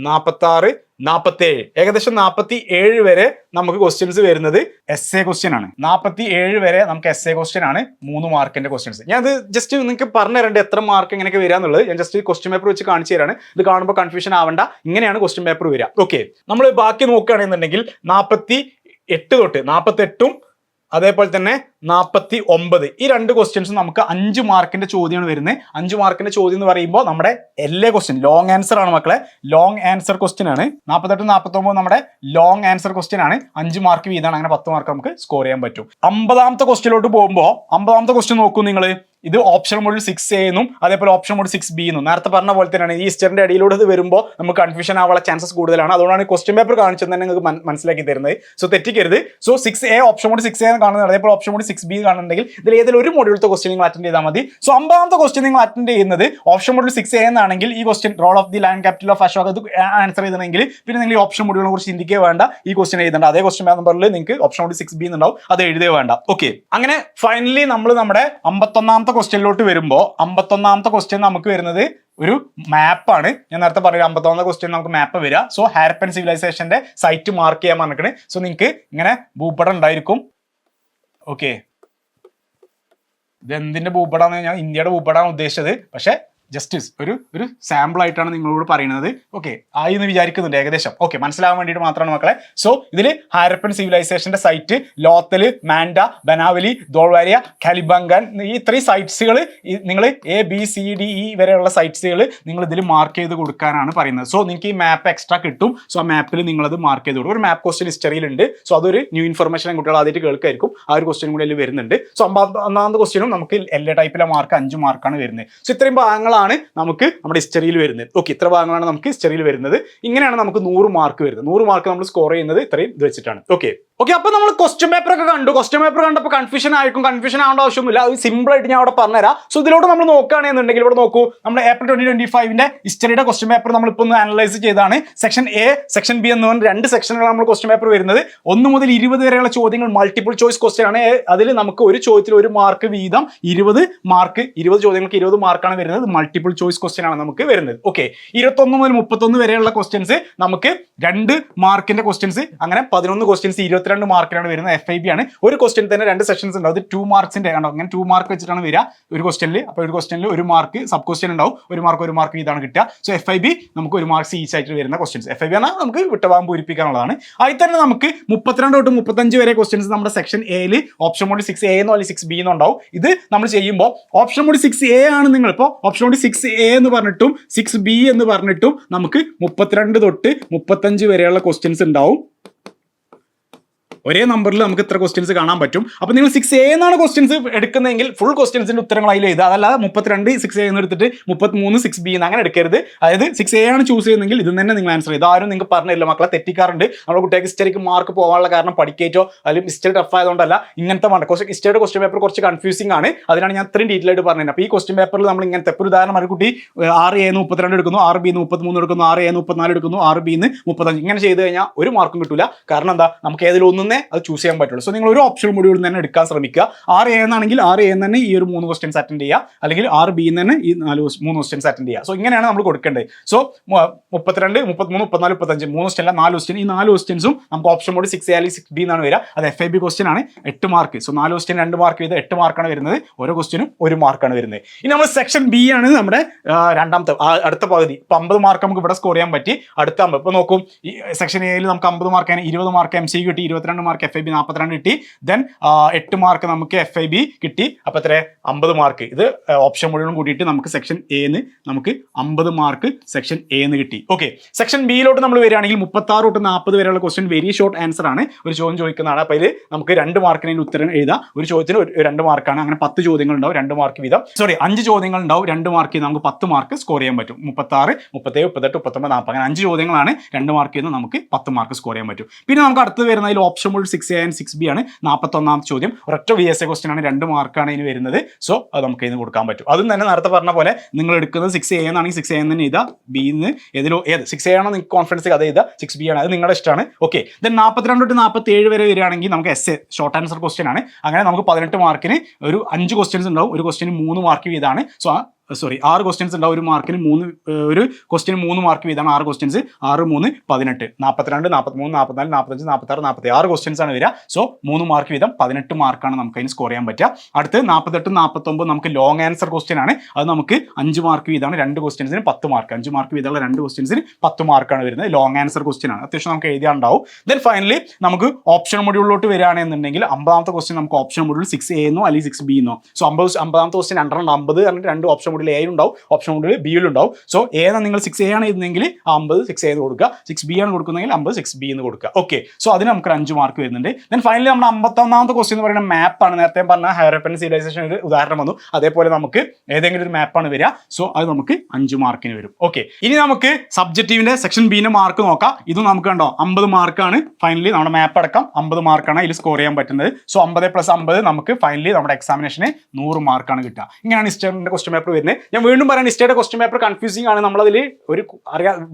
S1: 46 47 ഏകദേശം 47 വരെ നമുക്ക് ക്വസ്റ്റ്യൻസ് വരുന്നത് SA ക്വസ്റ്റ്യൻ ആണ്. 47 വരെ നമുക്ക് SA ക്വസ്റ്റ്യൻ ആണ്, 3 മാർക്കിന്റെ ക്വസ്റ്റ്യൻസ്. ഞാൻ അത് ജസ്റ്റ് നിങ്ങൾക്ക് പറഞ്ഞു തരേണ്ടത് എത്ര മാർക്ക് എങ്ങനെയൊക്കെ വരിക എന്നുള്ളത് ഞാൻ ജസ്റ്റ് ക്വസ്റ്റ്യൻ പേപ്പർ വെച്ച് കാണിച്ചു തരാണ്. ഇത് കാണുമ്പോൾ കൺഫ്യൂഷൻ ആവണ്ട, ഇങ്ങനെയാണ് ക്വസ്റ്റ്യൻ പേപ്പർ വരിക. ഓക്കെ, നമ്മൾ ബാക്കി നോക്കുകയാണെന്നുണ്ടെങ്കിൽ 48 തൊട്ട് 48ഉം അതേപോലെ തന്നെ 49 ഈ 2 ക്വസ്റ്റ്യൻസ് നമുക്ക് 5 മാർക്കിന്റെ ചോദ്യമാണ് വരുന്നത്. 5 മാർക്കിന്റെ ചോദ്യം എന്ന് പറയുമ്പോൾ നമ്മുടെ LA ക്വസ്റ്റ്യൻ ലോങ് ആൻസർ ആണ് മക്കളെ, ലോങ് ആൻസർ ക്വസ്റ്റ്യൻ ആണ്. 48 49 നമ്മുടെ ലോങ് ആൻസർ ക്വസ്റ്റ്യൻ ആണ്. 5 മാർക്ക് വീതമാണ്, അങ്ങനെ 10 മാർക്ക് നമുക്ക് സ്കോർ ചെയ്യാൻ പറ്റും. 50ാമത്തെ ക്വസ്റ്റ്യനിലോട്ട് പോകുമ്പോൾ 50ാമത്തെ ക്വസ്റ്റ്യൻ നോക്കൂ നിങ്ങൾ. ഇത് ഓപ്ഷൻ മൊഡ്യൂൾ 6A എന്നും അതേപോലെ ഓപ്ഷൻ മൊഡ്യൂൾ 6B എന്നും നേരത്തെ പറഞ്ഞ പോലെ തന്നെയാണ്. ഈ ഹിസ്റ്ററിന്റെ അടിയിലൂടെ ഇത് വരുമ്പോൾ നമുക്ക് കൺഫ്യൂഷൻ ആവാനുള്ള ചാൻസസ് കൂടുതലാണ്. അതുകൊണ്ടാണ് ക്വസ്റ്റ്യൻ പേപ്പർ കാണിച്ചത് തന്നെ നിങ്ങൾക്ക് മനസ്സിലാക്കി തരുന്നത്. സോ തെറ്റിക്കരുത്. So 6A option module 6A എന്ന് കാണുന്നത്, അതേപോലെ ഓപ്ഷൻ മൊഡ്യൂൾ 6B കാണുന്നുണ്ടെങ്കിൽ ഇതിൽ ഏതെങ്കിലും ഒരു മൊഡ്യൂളത്തെ ക്വസ്റ്റ്യൻ നിങ്ങൾ അറ്റൻഡ് ചെയ്താൽ മതി. സോ 50ാമത്തെ ക്വസ്റ്റ്യൻ നിങ്ങൾ അറ്റൻഡ് ചെയ്യുന്നത് ഓപ്ഷൻ മൊഡ്യൂൾ 6A എന്നാണെങ്കിൽ ഈ question role of the land capital of Ashoka ഇത് ആൻസർ ചെയ്തെങ്കിൽ പിന്നെ നിങ്ങൾ ഈ ഓപ്ഷൻ മൊഡ്യൂളിനെ കുറിച്ച് ചിന്തിക്കുക വേണ്ട, ഈ ക്വസ്റ്റ്യൻ എഴുതേണ്ട. അതേ ക്വസ്റ്റ്യൻ നമ്പറിൽ നിങ്ങൾക്ക് ഓപ്ഷൻ മൊഡ്യൂൾ 6B എന്നുണ്ടാവും, അത് എഴുതുക വേണ്ട. ഓക്കെ, അങ്ങനെ ഫൈനലി നമ്മൾ നമ്മുടെ 51ാമത്തെ ക്വസ്റ്റ്യനിലോട്ട് വരുമ്പോൾ 51ാമത്തെ ക്വസ്റ്റ്യൻ നമുക്ക് വരുന്നത് ഒരു മാപ്പാണ്. ഞാൻ നേരത്തെ പറഞ്ഞു 51ാമത്തെ ക്വസ്റ്റ്യൻ നമുക്ക് മാപ്പ് വരിക. സോ ഹാരപ്പൻ സിവിലൈസേഷന്റെ സൈറ്റ് മാർക്ക് ചെയ്യാൻ പറഞ്ഞിരിക്കണേ. സോ നിങ്ങൾക്ക് ഇങ്ങനെ ഭൂപടം ഉണ്ടായിരിക്കും. ഓക്കെ, ഇത് എന്തിന്റെ ഭൂപടമാണ്, ഞാൻ ഇന്ത്യയുടെ ഭൂപടമാണ് ഉദ്ദേശിച്ചത്, പക്ഷെ ജസ്റ്റ് ഒരു സാമ്പിൾ ആയിട്ടാണ് നിങ്ങളോട് പറയുന്നത്. ഓക്കെ, ആയി എന്ന് വിചാരിക്കുന്നുണ്ട് ഏകദേശം. ഓക്കെ, മനസ്സിലാവാൻ വേണ്ടിയിട്ട് മാത്രമാണ് മക്കളെ. സോ ഇതിൽ ഹാരപ്പൻ സിവിലൈസേഷന്റെ സൈറ്റ് ലോത്തൽ, മാൻഡ, ബനാവലി, ദോൾവാരിയ, കാലിബംഗാൻ, ഈ 3 സൈറ്റ്സുകൾ നിങ്ങൾ ABCDE വരെയുള്ള സൈറ്റ്സുകൾ നിങ്ങൾ ഇതിൽ മാർക്ക് ചെയ്ത് കൊടുക്കാനാണ് പറയുന്നത്. സോ നിങ്ങൾക്ക് ഈ മാപ്പ് എക്സ്ട്രാ കിട്ടും. സോ ആ മാപ്പിൽ നിങ്ങളത് മാർക്ക് ചെയ്ത് കൊടുക്കും. ഒരു മാപ്പ് ക്വസ്റ്റ്യൻ ഹിസ്റ്ററിയിലുണ്ട്. സോ അതൊരു ന്യൂ ഇൻഫർമേഷൻ കുട്ടികൾ ആദ്യമായിട്ട് കേൾക്കായിരിക്കും. ആ ഒരു ക്വസ്റ്റ്യൻ കൂടി അതിൽ വരുന്നുണ്ട്. സോ 1ാമത്തെ ക്വസ്റ്റ്യനും നമുക്ക് എല്ലാ ടൈപ്പിലെ മാർക്ക് 5 മാർക്കാണ് വരുന്നത്. സോ ഇത്രയും ഭാഗങ്ങളാണ് നമുക്ക് നമ്മുടെ ഹിസ്റ്ററിയിൽ വരുന്നത്. ഓക്കെ, ഇത്ര ഭാഗങ്ങളാണ് നമുക്ക് ഹിസ്റ്ററിയിൽ വരുന്നത്. ഇങ്ങനെയാണ് നമുക്ക് 100 മാർക്ക് വരുന്നത്. 100 മാർക്ക് നമ്മൾ സ്കോർ ചെയ്യുന്നത് ഇത്രയും ഇത് വെച്ചിട്ടാണ്. ഓക്കെ, അപ്പൊ നമ്മൾ ക്വസ്റ്റ്യൻ പേപ്പർ ഒക്കെ കണ്ടു. ക്വസ്റ്റ്യൻ പേപ്പർ കണ്ടപ്പോൾ കൺഫ്യൂഷൻ ആയിരിക്കും. കൺഫ്യൂഷൻ ആവേണ്ട ആവശ്യമൊന്നുമില്ല. അത് സിമ്പിൾ ആയിട്ട് ഞാൻ അവിടെ പറഞ്ഞുതരാം. സോ ഇതിലോട്ട് നമ്മൾ നോക്കുകയാണെന്നുണ്ടെങ്കിൽ ഇവിടെ നോക്കൂ, നമ്മുടെ ഏപ്രിൽ 2025 ഹിസ്റ്ററിയുടെ ക്വസ്റ്റ്യൻ പേപ്പർ നമ്മളിപ്പോൾ ഒന്ന് അനലൈസ് ചെയ്താണ്. സെക്ഷൻ A, സെക്ഷൻ B എന്ന് പറഞ്ഞ 2 സെക്ഷനുകളാണ് നമ്മൾ ക്വസ്റ്റ്യൻ പേപ്പർ വരുന്നത്. 1 മുതൽ 20 വരെയുള്ള ചോദ്യങ്ങൾ മൾട്ടിപ്പിൾ ചോയ്സ് ക്വസ്റ്റ്യൻ ആണ്. അതിൽ നമുക്ക് ഒരു ചോദ്യത്തിൽ 1 മാർക്ക് വീതം 20 മാർക്ക്, 20 ചോദ്യങ്ങൾക്ക് 20 മാർക്കാണ് വരുന്നത്. മൾട്ടിപ്പിൾ ചോയ്സ് ക്വസ്റ്റ്യൻ ആണ് നമുക്ക് വരുന്നത്. ഓക്കെ, 21 മുതൽ 31 വരെയുള്ള ക്വസ്റ്റ്യൻസ് നമുക്ക് 2 മാർക്കിന്റെ ക്വസ്റ്റ്യൻസ്, അങ്ങനെ 11 ക്വസ്റ്റ്യൻസ് 22 മാർക്കിലാണ് വരുന്നത്. FIB ആണ്. ഒരു ക്വസ്റ്റ്യൻ തന്നെ 2 സെക്ഷൻസ് ഉണ്ടാവും. അത് 2 മാർക്സിന്റെ ആണോ, അങ്ങനെ 2 മാർക്ക് വെച്ചിട്ടാണ് വരിക ഒരു ക്വസ്റ്റ്യനിൽ. അപ്പോൾ ഒരു ക്വസ്റ്റ്യനിൽ 1 മാർക്ക് സബ് ക്വസ്റ്റ്യൻ ഉണ്ടാവും. 1 മാർക്ക് വീതമാണ് കിട്ടുക. സോ FIB നമുക്ക് 1 മാർക്ക് ഈച്ച് ആയിട്ട് വരുന്ന ക്വസ്റ്റ്യൻസ്. FIB ആണ് നമുക്ക് വിട്ടഭാഗം പൂരിപ്പിക്കാനുള്ളതാണ്. അതിൽ തന്നെ നമുക്ക് 32 തൊട്ട് 35 വരെ ക്വസ്റ്റ്യൻസ് നമ്മുടെ സെക്ഷൻ എയിൽ ഓപ്ഷൻ മോഡ് 6A എന്നോ അല്ലെങ്കിൽ 6B എന്നോ ഉണ്ടാവും. ഇത് നമ്മൾ ചെയ്യുമ്പോൾ ഓപ്ഷൻ മോഡ് 6A ആണ്. നിങ്ങളിപ്പോൾ ഓപ്ഷൻ മോഡ് 6A എന്ന് പറഞ്ഞിട്ടും 6B എന്ന് പറഞ്ഞിട്ടും നമുക്ക് 32 തൊട്ട് 35 വരെയുള്ള ക്വസ്റ്റ്യൻസ് ഉണ്ടാവും. ഒരേ നമ്പറിൽ നമുക്ക് ഇത്ര ക്വസ്റ്റ്യൻസ് കാണാൻ പറ്റും. അപ്പോൾ നിങ്ങൾ 6A എന്നാണ് ക്വസ്റ്റ്യൻസ് എടുക്കുന്നതെങ്കിൽ ഫുൾ ക്വസ്റ്റ്യൻസിന്റെ ഉത്തരങ്ങൾ അതിൽ എഴുതുക. അതല്ലാതെ 32 6A എന്ന് എടുത്തിട്ട് 33 6B എന്ന് അങ്ങനെ എടുക്കരുത്. അതായത് 6A ആണ് ചൂസ് ചെയ്യുന്നതെങ്കിൽ ഇത് തന്നെ നിങ്ങൾ ആൻസർ ചെയ്ത്. ആരും നിങ്ങൾക്ക് പറഞ്ഞില്ല. മക്കളെ തെറ്റിക്കാറുണ്ട്. നമ്മുടെ കുട്ടികൾക്ക് ഹിസ്റ്ററിക്ക് മാർക്ക് പോകാനുള്ള കാരണം പഠിക്കേറ്റോ അല്ലെങ്കിൽ ഹിസ്റ്ററി ടഫ് ആയതുകൊണ്ടല്ല. ഇങ്ങനത്തെ വേണ്ട ഹിസ്റ്ററിയുടെ ക്വസ്റ്റ്യൻ പേപ്പർ കുറച്ച് കൺഫ്യൂസിംഗ് ആണ്. അതിനാണ് ഞാൻ ഇത്രയും ഡീറ്റെയിൽ ആയിട്ട് പറഞ്ഞത്. അപ്പോൾ ഈ ക്വസ്റ്റ്യൻ പേപ്പറിൽ നമ്മൾ ഇങ്ങനത്തെ ഒരു ഉദാഹരണം ഒരു കുട്ടി 6A 32 എടുക്കുന്നു, 6B 33 എടുക്കുന്നു, 6A 34 എടുക്കുന്നു, 6B 35 ഇങ്ങനെ ചെയ്ത് കഴിഞ്ഞാൽ 1 മാർക്കും കിട്ടില്ല. കാരണം എന്താ, നമുക്ക് ഏതിലൊന്നും അത് ചൂസ് ചെയ്യാൻ പറ്റുള്ളൂ. സോ നിങ്ങൾ ഒരു ഓപ്ഷൻ മൊഡ്യൂൾ തന്നെ എടുക്കാൻ ശ്രമിക്കുക. 6A എന്നാണെങ്കിൽ 6A തന്നെ ഈ ഒരു 3 ക്വസ്റ്റ്യൻസ് അറ്റൻഡ് ചെയ്യുക, അല്ലെങ്കിൽ 6B തന്നെ ഈ 3 ക്വസ്റ്റ്യൻസ് അറ്റൻഡ് ചെയ്യുക. സോ ഇങ്ങനെയാണ് നമ്മൾ കൊടുക്കേണ്ടത്. സോ 32 33 34 35 3 ക്വസ്റ്റ്യൻ അല്ല 4 ക്വസ്റ്റ്യൻ. ഈ 4 ക്വസ്റ്റ്യൻസും നമുക്ക് ഓപ്ഷൻ മോഡ് 6A അല്ലെങ്കിൽ 6B എന്നാണ് വരിക. അത് FIB ക്വസ്റ്റ്യൻ ആണ്. 8 മാർക്ക്. സോ 4 ക്വസ്റ്റ്യൻ 2 മാർക്ക് ചെയ്ത് 8 മാർക്കാണ് വരുന്നത്. ഓരോ ക്വസ്റ്റ്യനും 1 മാർക്കാണ് വരുന്നത്. ഇനി നമ്മൾ സെക്ഷൻ B ആണ് നമ്മുടെ രണ്ടാമത്തെ അടുത്ത പകുതി. ഇപ്പൊ 50 മാർക്ക് നമുക്ക് ഇവിടെ സ്കോർ ചെയ്യാൻ പറ്റി. അടുത്ത 50 ഇപ്പൊ നോക്കും, ഈ സെക്ഷൻ എയിൽ നമുക്ക് 50 മാർക്കാണ്, 20 മാർക്ക് MCQ കിട്ടി, 22 മാർക്ക് FIB 42 കിട്ടി, ദെൻ 8 മാർക്ക് നമുക്ക് FIB കിട്ടി. അപ്പൊ എത്ര 50 മാർക്ക്. ഇത് ഓപ്ഷൻ മുഴുവൻ കൂട്ടിയിട്ട് നമുക്ക് സെക്ഷൻ എന്ന് നമുക്ക് 50 മാർക്ക് സെക്ഷൻ എന്ന് കിട്ടി. ഓക്കെ, സെക്ഷൻ ബിയിലോട്ട് നമ്മൾ വരികയാണെങ്കിൽ 36 തൊട്ട് 40 വരെയുള്ള ക്വസ്റ്റ്യൻ വെരി ഷോർട്ട് ആൻസർ ആണ്. ഒരു ചോദ്യം ചോദിക്കുന്നതാണ്. അപ്പോൾ ഇതിൽ നമുക്ക് 2 മാർക്കിന് ഉത്തരം എഴുതാം. ഒരു ചോദ്യത്തിന് 2 മാർക്കാണ്. അങ്ങനെ 10 ചോദ്യങ്ങൾ ഉണ്ടാവും, 2 മാർക്ക് വീതം. 5 ചോദ്യങ്ങൾ ഉണ്ടാവും, 2 മാർക്ക് ചെയ്ത് നമുക്ക് 10 മാർക്ക് സ്കോർ ചെയ്യാൻ പറ്റും. 36 37 38 39 40 അങ്ങനെ 5 ചോദ്യങ്ങളാണ്. 2 മാർക്ക് ചെയ്ത് നമുക്ക് 10 മാർക്ക് സ്കോർ ചെയ്യാൻ പറ്റും. പിന്നെ നമുക്ക് അടുത്ത് വരുന്നതിൽ option mode 6A and 6B ആണ്. 41ാമത്തെ ചോദ്യം ഒരൊറ്റ VSA ക്വസ്റ്റ്യൻ ആണ്. 2 മാർക്കാണ് ഇതിന് വരുന്നത്. സോ അത് നമുക്ക് ഇതിന് കൊടുക്കാൻ പറ്റും. അതും തന്നെ നേരത്തെ പറഞ്ഞ പോലെ നിങ്ങൾ എടുക്കുന്നത് 6A എന്നാണെങ്കിൽ 6A എന്ന് തന്നെ എഴുതാം. B എന്ന് ഏത് 6A ആണോ നിങ്ങൾക്ക് കോൺഫിഡൻസ് അത് എഴുതാം. 6B ആണ്, അത് നിങ്ങളുടെ ഇഷ്ടമാണ്. ഓക്കെ, ദെൻ 42 തൊട്ട് 47 വരെ വരികയാണെങ്കിൽ നമുക്ക് SA ഷോർട്ട് ആൻസർ ക്വസ്റ്റ്യൻ ആണ്. അങ്ങനെ നമുക്ക് 18 മാർക്കിന് ഒരു 5 ക്വസ്റ്റ്യൻസ് ഉണ്ടാവും. ഒരു ക്വസ്റ്റ്യന് 3 മാർക്ക് വീതമാണ്. സോ 6 ക്വസ്റ്റ്യൻസ് ഉണ്ടാവും. ഒരു മാർക്കിന് ഒരു ക്വസ്റ്റ്യന് 3 മാർക്ക് വീതമാണ്. 6 ക്വസ്റ്റ്യൻസ് 6 3 18 42 43 44 45 46 46 ക്വസ്റ്റ്യൻസ് ആണ് വരിക. സോ 3 മാർക്ക് വീതം 18 മാർക്കാണ് നമുക്ക് അതിന് സ്കോർ ചെയ്യാൻ പറ്റുക. അടുത്ത് 48 49 നമുക്ക് ലോങ് ആൻസർ ക്വസ്റ്റ്യൻ ആണ്. അത് നമുക്ക് 5 മാർക്ക് വീതമാണ്. 2 ക്വസ്റ്റ്യൻസിന് 10 മാർക്ക്. 5 മാർക്ക് വീതമുള്ള 2 ക്വസ്റ്റ്യൻസിന് 10 മാർക്കാണ് വരുന്നത്. ലോങ് ആൻസർ ക്വസ്റ്റ്യൻ ആണ്. അത്യാവശ്യം നമുക്ക് എഴുതിയാണ്ടാവും. ദെൻ ഫൈനലി നമുക്ക് ഓപ്ഷൻ മൊഡ്യൂളിലോട്ട് വരികയാണെന്നുണ്ടെങ്കിൽ 50ാമത്തെ ക്വസ്റ്റ്യൻ നമുക്ക് ഓപ്ഷൻ മൊഡ്യൂൾ 6A എന്നോ അല്ലെങ്കിൽ 6B എന്നോ. സോ 50ാമത്തെ ക്വസ്റ്റ്യൻ 250 2 ഓപ്ഷൻ മൊഡ്യൂൾ A ഉണ്ടാവും, ഓപ്ഷൻ മൊഡ്യൂൾ B ഉണ്ടാവും. സോ ഏതാ നിങ്ങൾ 6A ആണ് എഴുതുന്നെങ്കിൽ 50 6A എന്ന് കൊടുക്കുക. 6B ആണ് കൊടുക്കുന്നതെങ്കിൽ 50 6B എന്ന് കൊടുക്കുക. ഓക്കെ, സോ അതിന് നമുക്ക് 5 മാർക്ക് വരുന്നുണ്ട്. ദെൻ ഫൈനലി നമ്മുടെ 51ാമത്തെ ക്വസ്റ്റ്യൻ എന്ന് പറയുന്ന മാപ്പാണ്. നേരത്തെ പറഞ്ഞ ഹാരപ്പൻ സിവിലൈസേഷൻ ഒരു ഉദാഹരണം വന്നു. അതേപോലെ നമുക്ക് ഏതെങ്കിലും ഒരു മാപ്പാണ് വരിക. സോ അത് നമുക്ക് 5 മാർക്കിന് വരും. ഓക്കെ, ഇനി നമുക്ക് സബ്ജക്റ്റീവിന്റെ സെക്ഷൻ ബിന്റെ മാർക്ക് നോക്കാം. ഇതും നമുക്ക് കണ്ടോ 50 മാർക്കാണ്. ഫൈനലി നമ്മുടെ മാപ്പ് അടക്കം 50 മാർക്കാണ് ഇതിൽ സ്കോർ ചെയ്യാൻ പറ്റുന്നത്. സോ 50 + 50 നമുക്ക് ഫൈനലി നമ്മുടെ എക്സാമിനേഷന് 100 മാർക്കാണ് കിട്ടുക. ഇങ്ങനെയാണ് ഹിസ്റ്ററിന്റെ ക്വസ്റ്റ്യൻ പേപ്പർ വരുന്നത്. ഞാൻ വീണ്ടും പറയാൻ, ഹിസ്റ്ററിയുടെ ക്വസ്റ്റ്യൻ പേപ്പർ കൺഫ്യൂസിംഗ് ആണ്. നമ്മളതിൽ ഒരു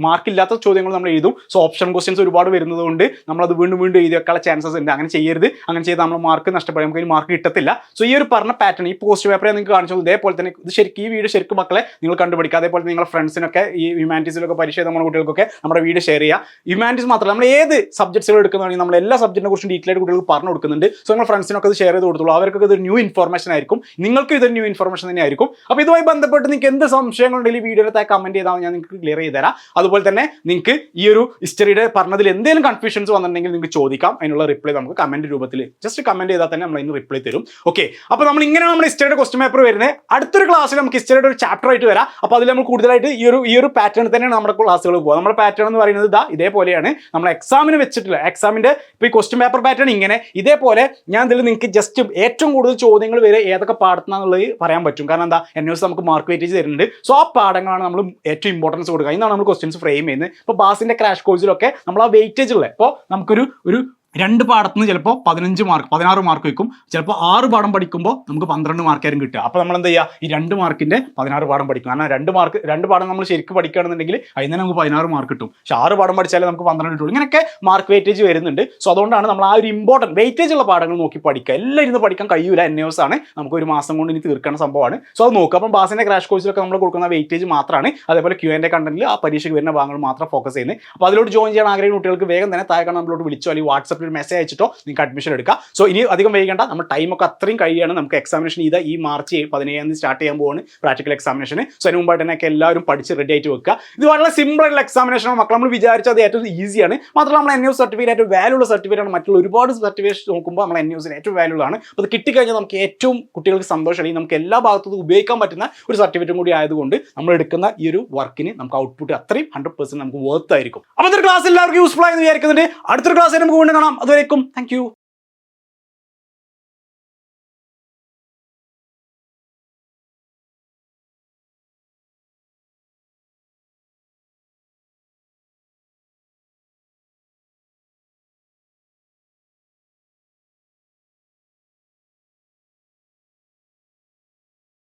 S1: മാർക്ക് ഇല്ലാത്ത ചോദ്യങ്ങൾ നമ്മൾ എഴുതും. സോ ഓപ്ഷൻ ക്വസ്റ്റ്യൻസ് ഒരുപാട് വരുന്നത് കൊണ്ട് നമ്മളത് വീണ്ടും എഴുതി വെക്കാനുള്ള ചാൻസസ് ഉണ്ട്. അങ്ങനെ ചെയ്യരുത്. അങ്ങനെ ചെയ്താൽ നമ്മൾ മാർക്ക് നഷ്ടപ്പെടും, നമുക്ക് മാർക്ക് കിട്ടത്തില്ല. സോ ഈ ഒരു പറഞ്ഞ പാറ്റേൺ ഈ പോസ്റ്റ് പേപ്പറെ നിങ്ങൾക്ക് കാണിച്ചു. ഇതേപോലെ തന്നെ ഇത് ശരിക്കും ഈ വീഡിയോ ശരിക്കും മക്കളെ നിങ്ങൾ കണ്ടുപിടിക്കുക. അതേപോലെ നിങ്ങളുടെ ഫ്രണ്ട്സിനൊക്കെ ഈ ഹ്യൂമാനിറ്റീസിലൊക്കെ പരീക്ഷ എഴുതുന്ന കുട്ടികൾക്കൊക്കെ നമ്മുടെ വീഡിയോ ഷെയർ ചെയ്യുക. ഹ്യൂമാനിറ്റീസ് മാത്രമല്ല, നമ്മൾ ഏത് സബ്ജക്ട്സുകൾ എടുക്കുന്നതാണെങ്കിൽ നമ്മൾ എല്ലാ സബ്ജക്റ്റിനെ കുറിച്ചും ഡീറ്റെയിൽ ആയിട്ട് കുട്ടികൾക്ക് പറഞ്ഞു കൊടുക്കുന്നുണ്ട്. സോ നിങ്ങൾ ഫ്രണ്ട്സിനൊക്കെ ഇത് ഷെയർ ചെയ്ത് കൊടുത്തുള്ളൂ. അവർക്കൊക്കെ ഇതൊരു ന്യൂ ഇൻഫർമേഷൻ ആയിരിക്കും. നിങ്ങൾക്ക് ഇതൊരു ന്യൂ ഇൻഫർമേഷൻ തന്നെ ആയിരിക്കും. അപ്പോൾ ഇതുമായി ബന്ധപ്പെട്ട് ബന്ധപ്പെട്ട് നിങ്ങൾക്ക് എന്ത് സംശയങ്ങളുണ്ടെങ്കിൽ ഈ വീഡിയോയുടെ കമന്റ് ചെയ്താൽ ഞാൻ നിങ്ങൾക്ക് ക്ലിയർ ചെയ്ത് തരാം. അതുപോലെ തന്നെ നിങ്ങൾക്ക് ഈ ഒരു ഹിസ്റ്ററിയുടെ പറഞ്ഞതിൽ എന്തെങ്കിലും കൺഫ്യൂഷൻസ് വന്നിട്ടുണ്ടെങ്കിൽ നിങ്ങൾക്ക് ചോദിക്കാം. അതിനുള്ള റിപ്ലൈ നമുക്ക് കമന്റ് രൂപത്തിൽ ജസ്റ്റ് കമന്റ് ചെയ്താൽ തന്നെ നമ്മൾ അതിന് റിപ്ലൈ തരും. ഓക്കെ, അപ്പോൾ നമ്മൾ ഇങ്ങനെ നമ്മുടെ ഹിസ്റ്ററിയുടെ ക്വസ്റ്റ്യൻ പേപ്പർ വരുന്നത്. അടുത്തൊരു ക്ലാസ്സിൽ നമുക്ക് ഹിസ്റ്ററിയുടെ ഒരു ചാപ്റ്റർ ആയിട്ട് വരാം. അപ്പോൾ അതിൽ നമ്മൾ കൂടുതലായിട്ട് ഈ ഒരു പാറ്റേൺ തന്നെയാണ് നമ്മുടെ ക്ലാസ്സുകൾ പോകുക. നമ്മുടെ പാറ്റേൺ എന്ന് പറയുന്നത് ഇതേപോലെയാണ്. നമ്മൾ എക്സാമിന് വെച്ചിട്ടില്ല, എക്സാമിന്റെ ഇപ്പോൾ ഈ ക്വസ്റ്റ്യൻ പേപ്പർ പാറ്റേൺ ഇങ്ങനെ ഇതേപോലെ ഞാൻ ഇതിൽ നിങ്ങൾക്ക് ജസ്റ്റ് ഏറ്റവും കൂടുതൽ ചോദ്യങ്ങൾ വരെ ഏതൊക്കെ പാടത്തുനിന്നുള്ളത് പറയാൻ പറ്റും. കാരണം എന്താ, NUS നമുക്ക് മാർക്ക് വെയിറ്റേജ് തരുന്നുണ്ട്. സോ ആ പാഠങ്ങളാണ് നമ്മൾ ഏറ്റവും ഇമ്പോർട്ടൻസ് കൊടുക്കുക. ഇന്നാണ് നമ്മൾ ക്വസ്റ്റ്യൻസ് ഫ്രെയിം ചെയ്യുന്നത്. ഇപ്പോൾ ബാസിന്റെ ക്രാഷ് കോഴ്സിലൊക്കെ നമ്മൾ ആ വെയിറ്റേജ് ഉള്ളത്. ഇപ്പോൾ നമുക്കൊരു 2 പാഠത്തുനിന്ന് ചിലപ്പോൾ 15 മാർക്ക് 16 മാർക്ക് വയ്ക്കും. ചിലപ്പോൾ 6 പാഠം പഠിക്കുമ്പോൾ നമുക്ക് 12 മാർക്കായിരിക്കും കിട്ടുക. അപ്പോൾ നമ്മൾ എന്താ ചെയ്യുക, ഈ 2 മാർക്കിന്റെ 16 പാഠം പഠിക്കും. കാരണം 2 പാഠം നമ്മൾ ശരിക്കും പഠിക്കുകയാണെന്നുണ്ടെങ്കിൽ അതിന് തന്നെ നമുക്ക് 16 മാർക്ക് കിട്ടും. പക്ഷേ 6 പാഠം പഠിച്ചാലേ നമുക്ക് 12 കിട്ടുള്ളൂ. ഇങ്ങനെയൊക്കെ മാർക്ക് വെയിറ്റേജ് വരുന്നുണ്ട്. സോ അതുകൊണ്ടാണ് നമ്മൾ ആ ഒരു ഇമ്പോർട്ടൻറ്റ് വെയിറ്റേജ് ഉള്ള പാഠങ്ങൾ നോക്കി പഠിക്കുക. എല്ലാം ഇരുന്ന് പഠിക്കാൻ കഴിയൂല. NUS ആണ്, നമുക്ക് ഒരു മാസം കൊണ്ട് ഇനി തീർക്കുന്ന സംഭവമാണ്. സോ അത് നോക്കുക. അപ്പം ബാസിന്റെ ക്രാഷ് കോഴ്സിലൊക്കെ നമ്മൾ കൊടുക്കുന്ന വെയിറ്റേജ് മാത്രമാണ്. അതേപോലെ Q&A കണ്ടന്റിൽ ആ പരീക്ഷയ്ക്ക് വരുന്ന ഭാഗങ്ങൾ മാത്രം ഫോക്കസ് ചെയ്യുന്നത്. അപ്പോൾ അതിലോട്ട് ജോയിൻ ചെയ്യാൻ ആഗ്രഹിക്കുന്ന കുട്ടികൾക്ക് വേഗം തന്നെ താഴെ നമ്മളോട് വിളിച്ചോ അല്ലെങ്കിൽ വാട്സാപ്പിൽ മെസ്സേജ് അയച്ചിട്ടോ നിങ്ങൾക്ക് അഡ്മിഷൻ എടുക്കാം. സോ ഇനി അധികം വൈകണ്ട, നമ്മൾ ടൈമൊക്കെ അത്രയും കഴിയാണ്. നമുക്ക് എക്സാമിനേഷൻ ഈ മാർച്ച് 17 സ്റ്റാർട്ട് ചെയ്യാൻ പോവാണ് പ്രാക്ടിക്കൽ എക്സാമിനേഷൻ. സോ അതിന് മുമ്പായിട്ട് തന്നെ എല്ലാവരും പഠിച്ച് റെഡി ആയിട്ട് വെക്കുക. ഇത് വളരെ സിമ്പിൾ ആയിട്ടുള്ള എക്സാമിനേഷനാണ് മക്കൾ. നമ്മൾ വിചാരിച്ചാൽ അത് ഏറ്റവും ഈസിയാണ്. മാത്രമല്ല നമ്മൾ NUS സർട്ടിഫിക്കറ്റ് ഏറ്റവും വാല്യൂ ഉള്ള സർട്ടിഫിക്കറ്റ് ആണ്. മറ്റുള്ള ഒരുപാട് സർട്ടിഫിക്കറ്റ് നോക്കുമ്പോൾ നമ്മൾ NUS ഏറ്റവും വാല്യൂ ആണ്. അപ്പോൾ അത് കിട്ടിക്കഴിഞ്ഞാൽ നമുക്ക് ഏറ്റവും കുട്ടികൾക്ക് സന്തോഷമായി നമുക്ക് എല്ലാ ഭാഗത്തും ഉപയോഗിക്കാൻ പറ്റുന്ന ഒരു സർട്ടിഫിക്കറ്റും കൂടി ആയതുകൊണ്ട് നമ്മൾ എടുക്കുന്ന ഈ ഒരു വർക്കിന് നമുക്ക് ഔട്ട്പുട്ട് അത്രയും 100% നമുക്ക് വർത്ത് ആയിരിക്കും. അപ്പോൾ ഇതൊരു ക്ലാസ് എല്ലാവർക്കും യൂസ്ഫുൾ ആയെന്ന് വിചാരിക്കുന്നുണ്ട്. അടുത്തൊരു ക്ലാസ്സിൽ നമുക്ക് വീണ്ടും കാണാം. അതുവരേക്കും താങ്ക് യു.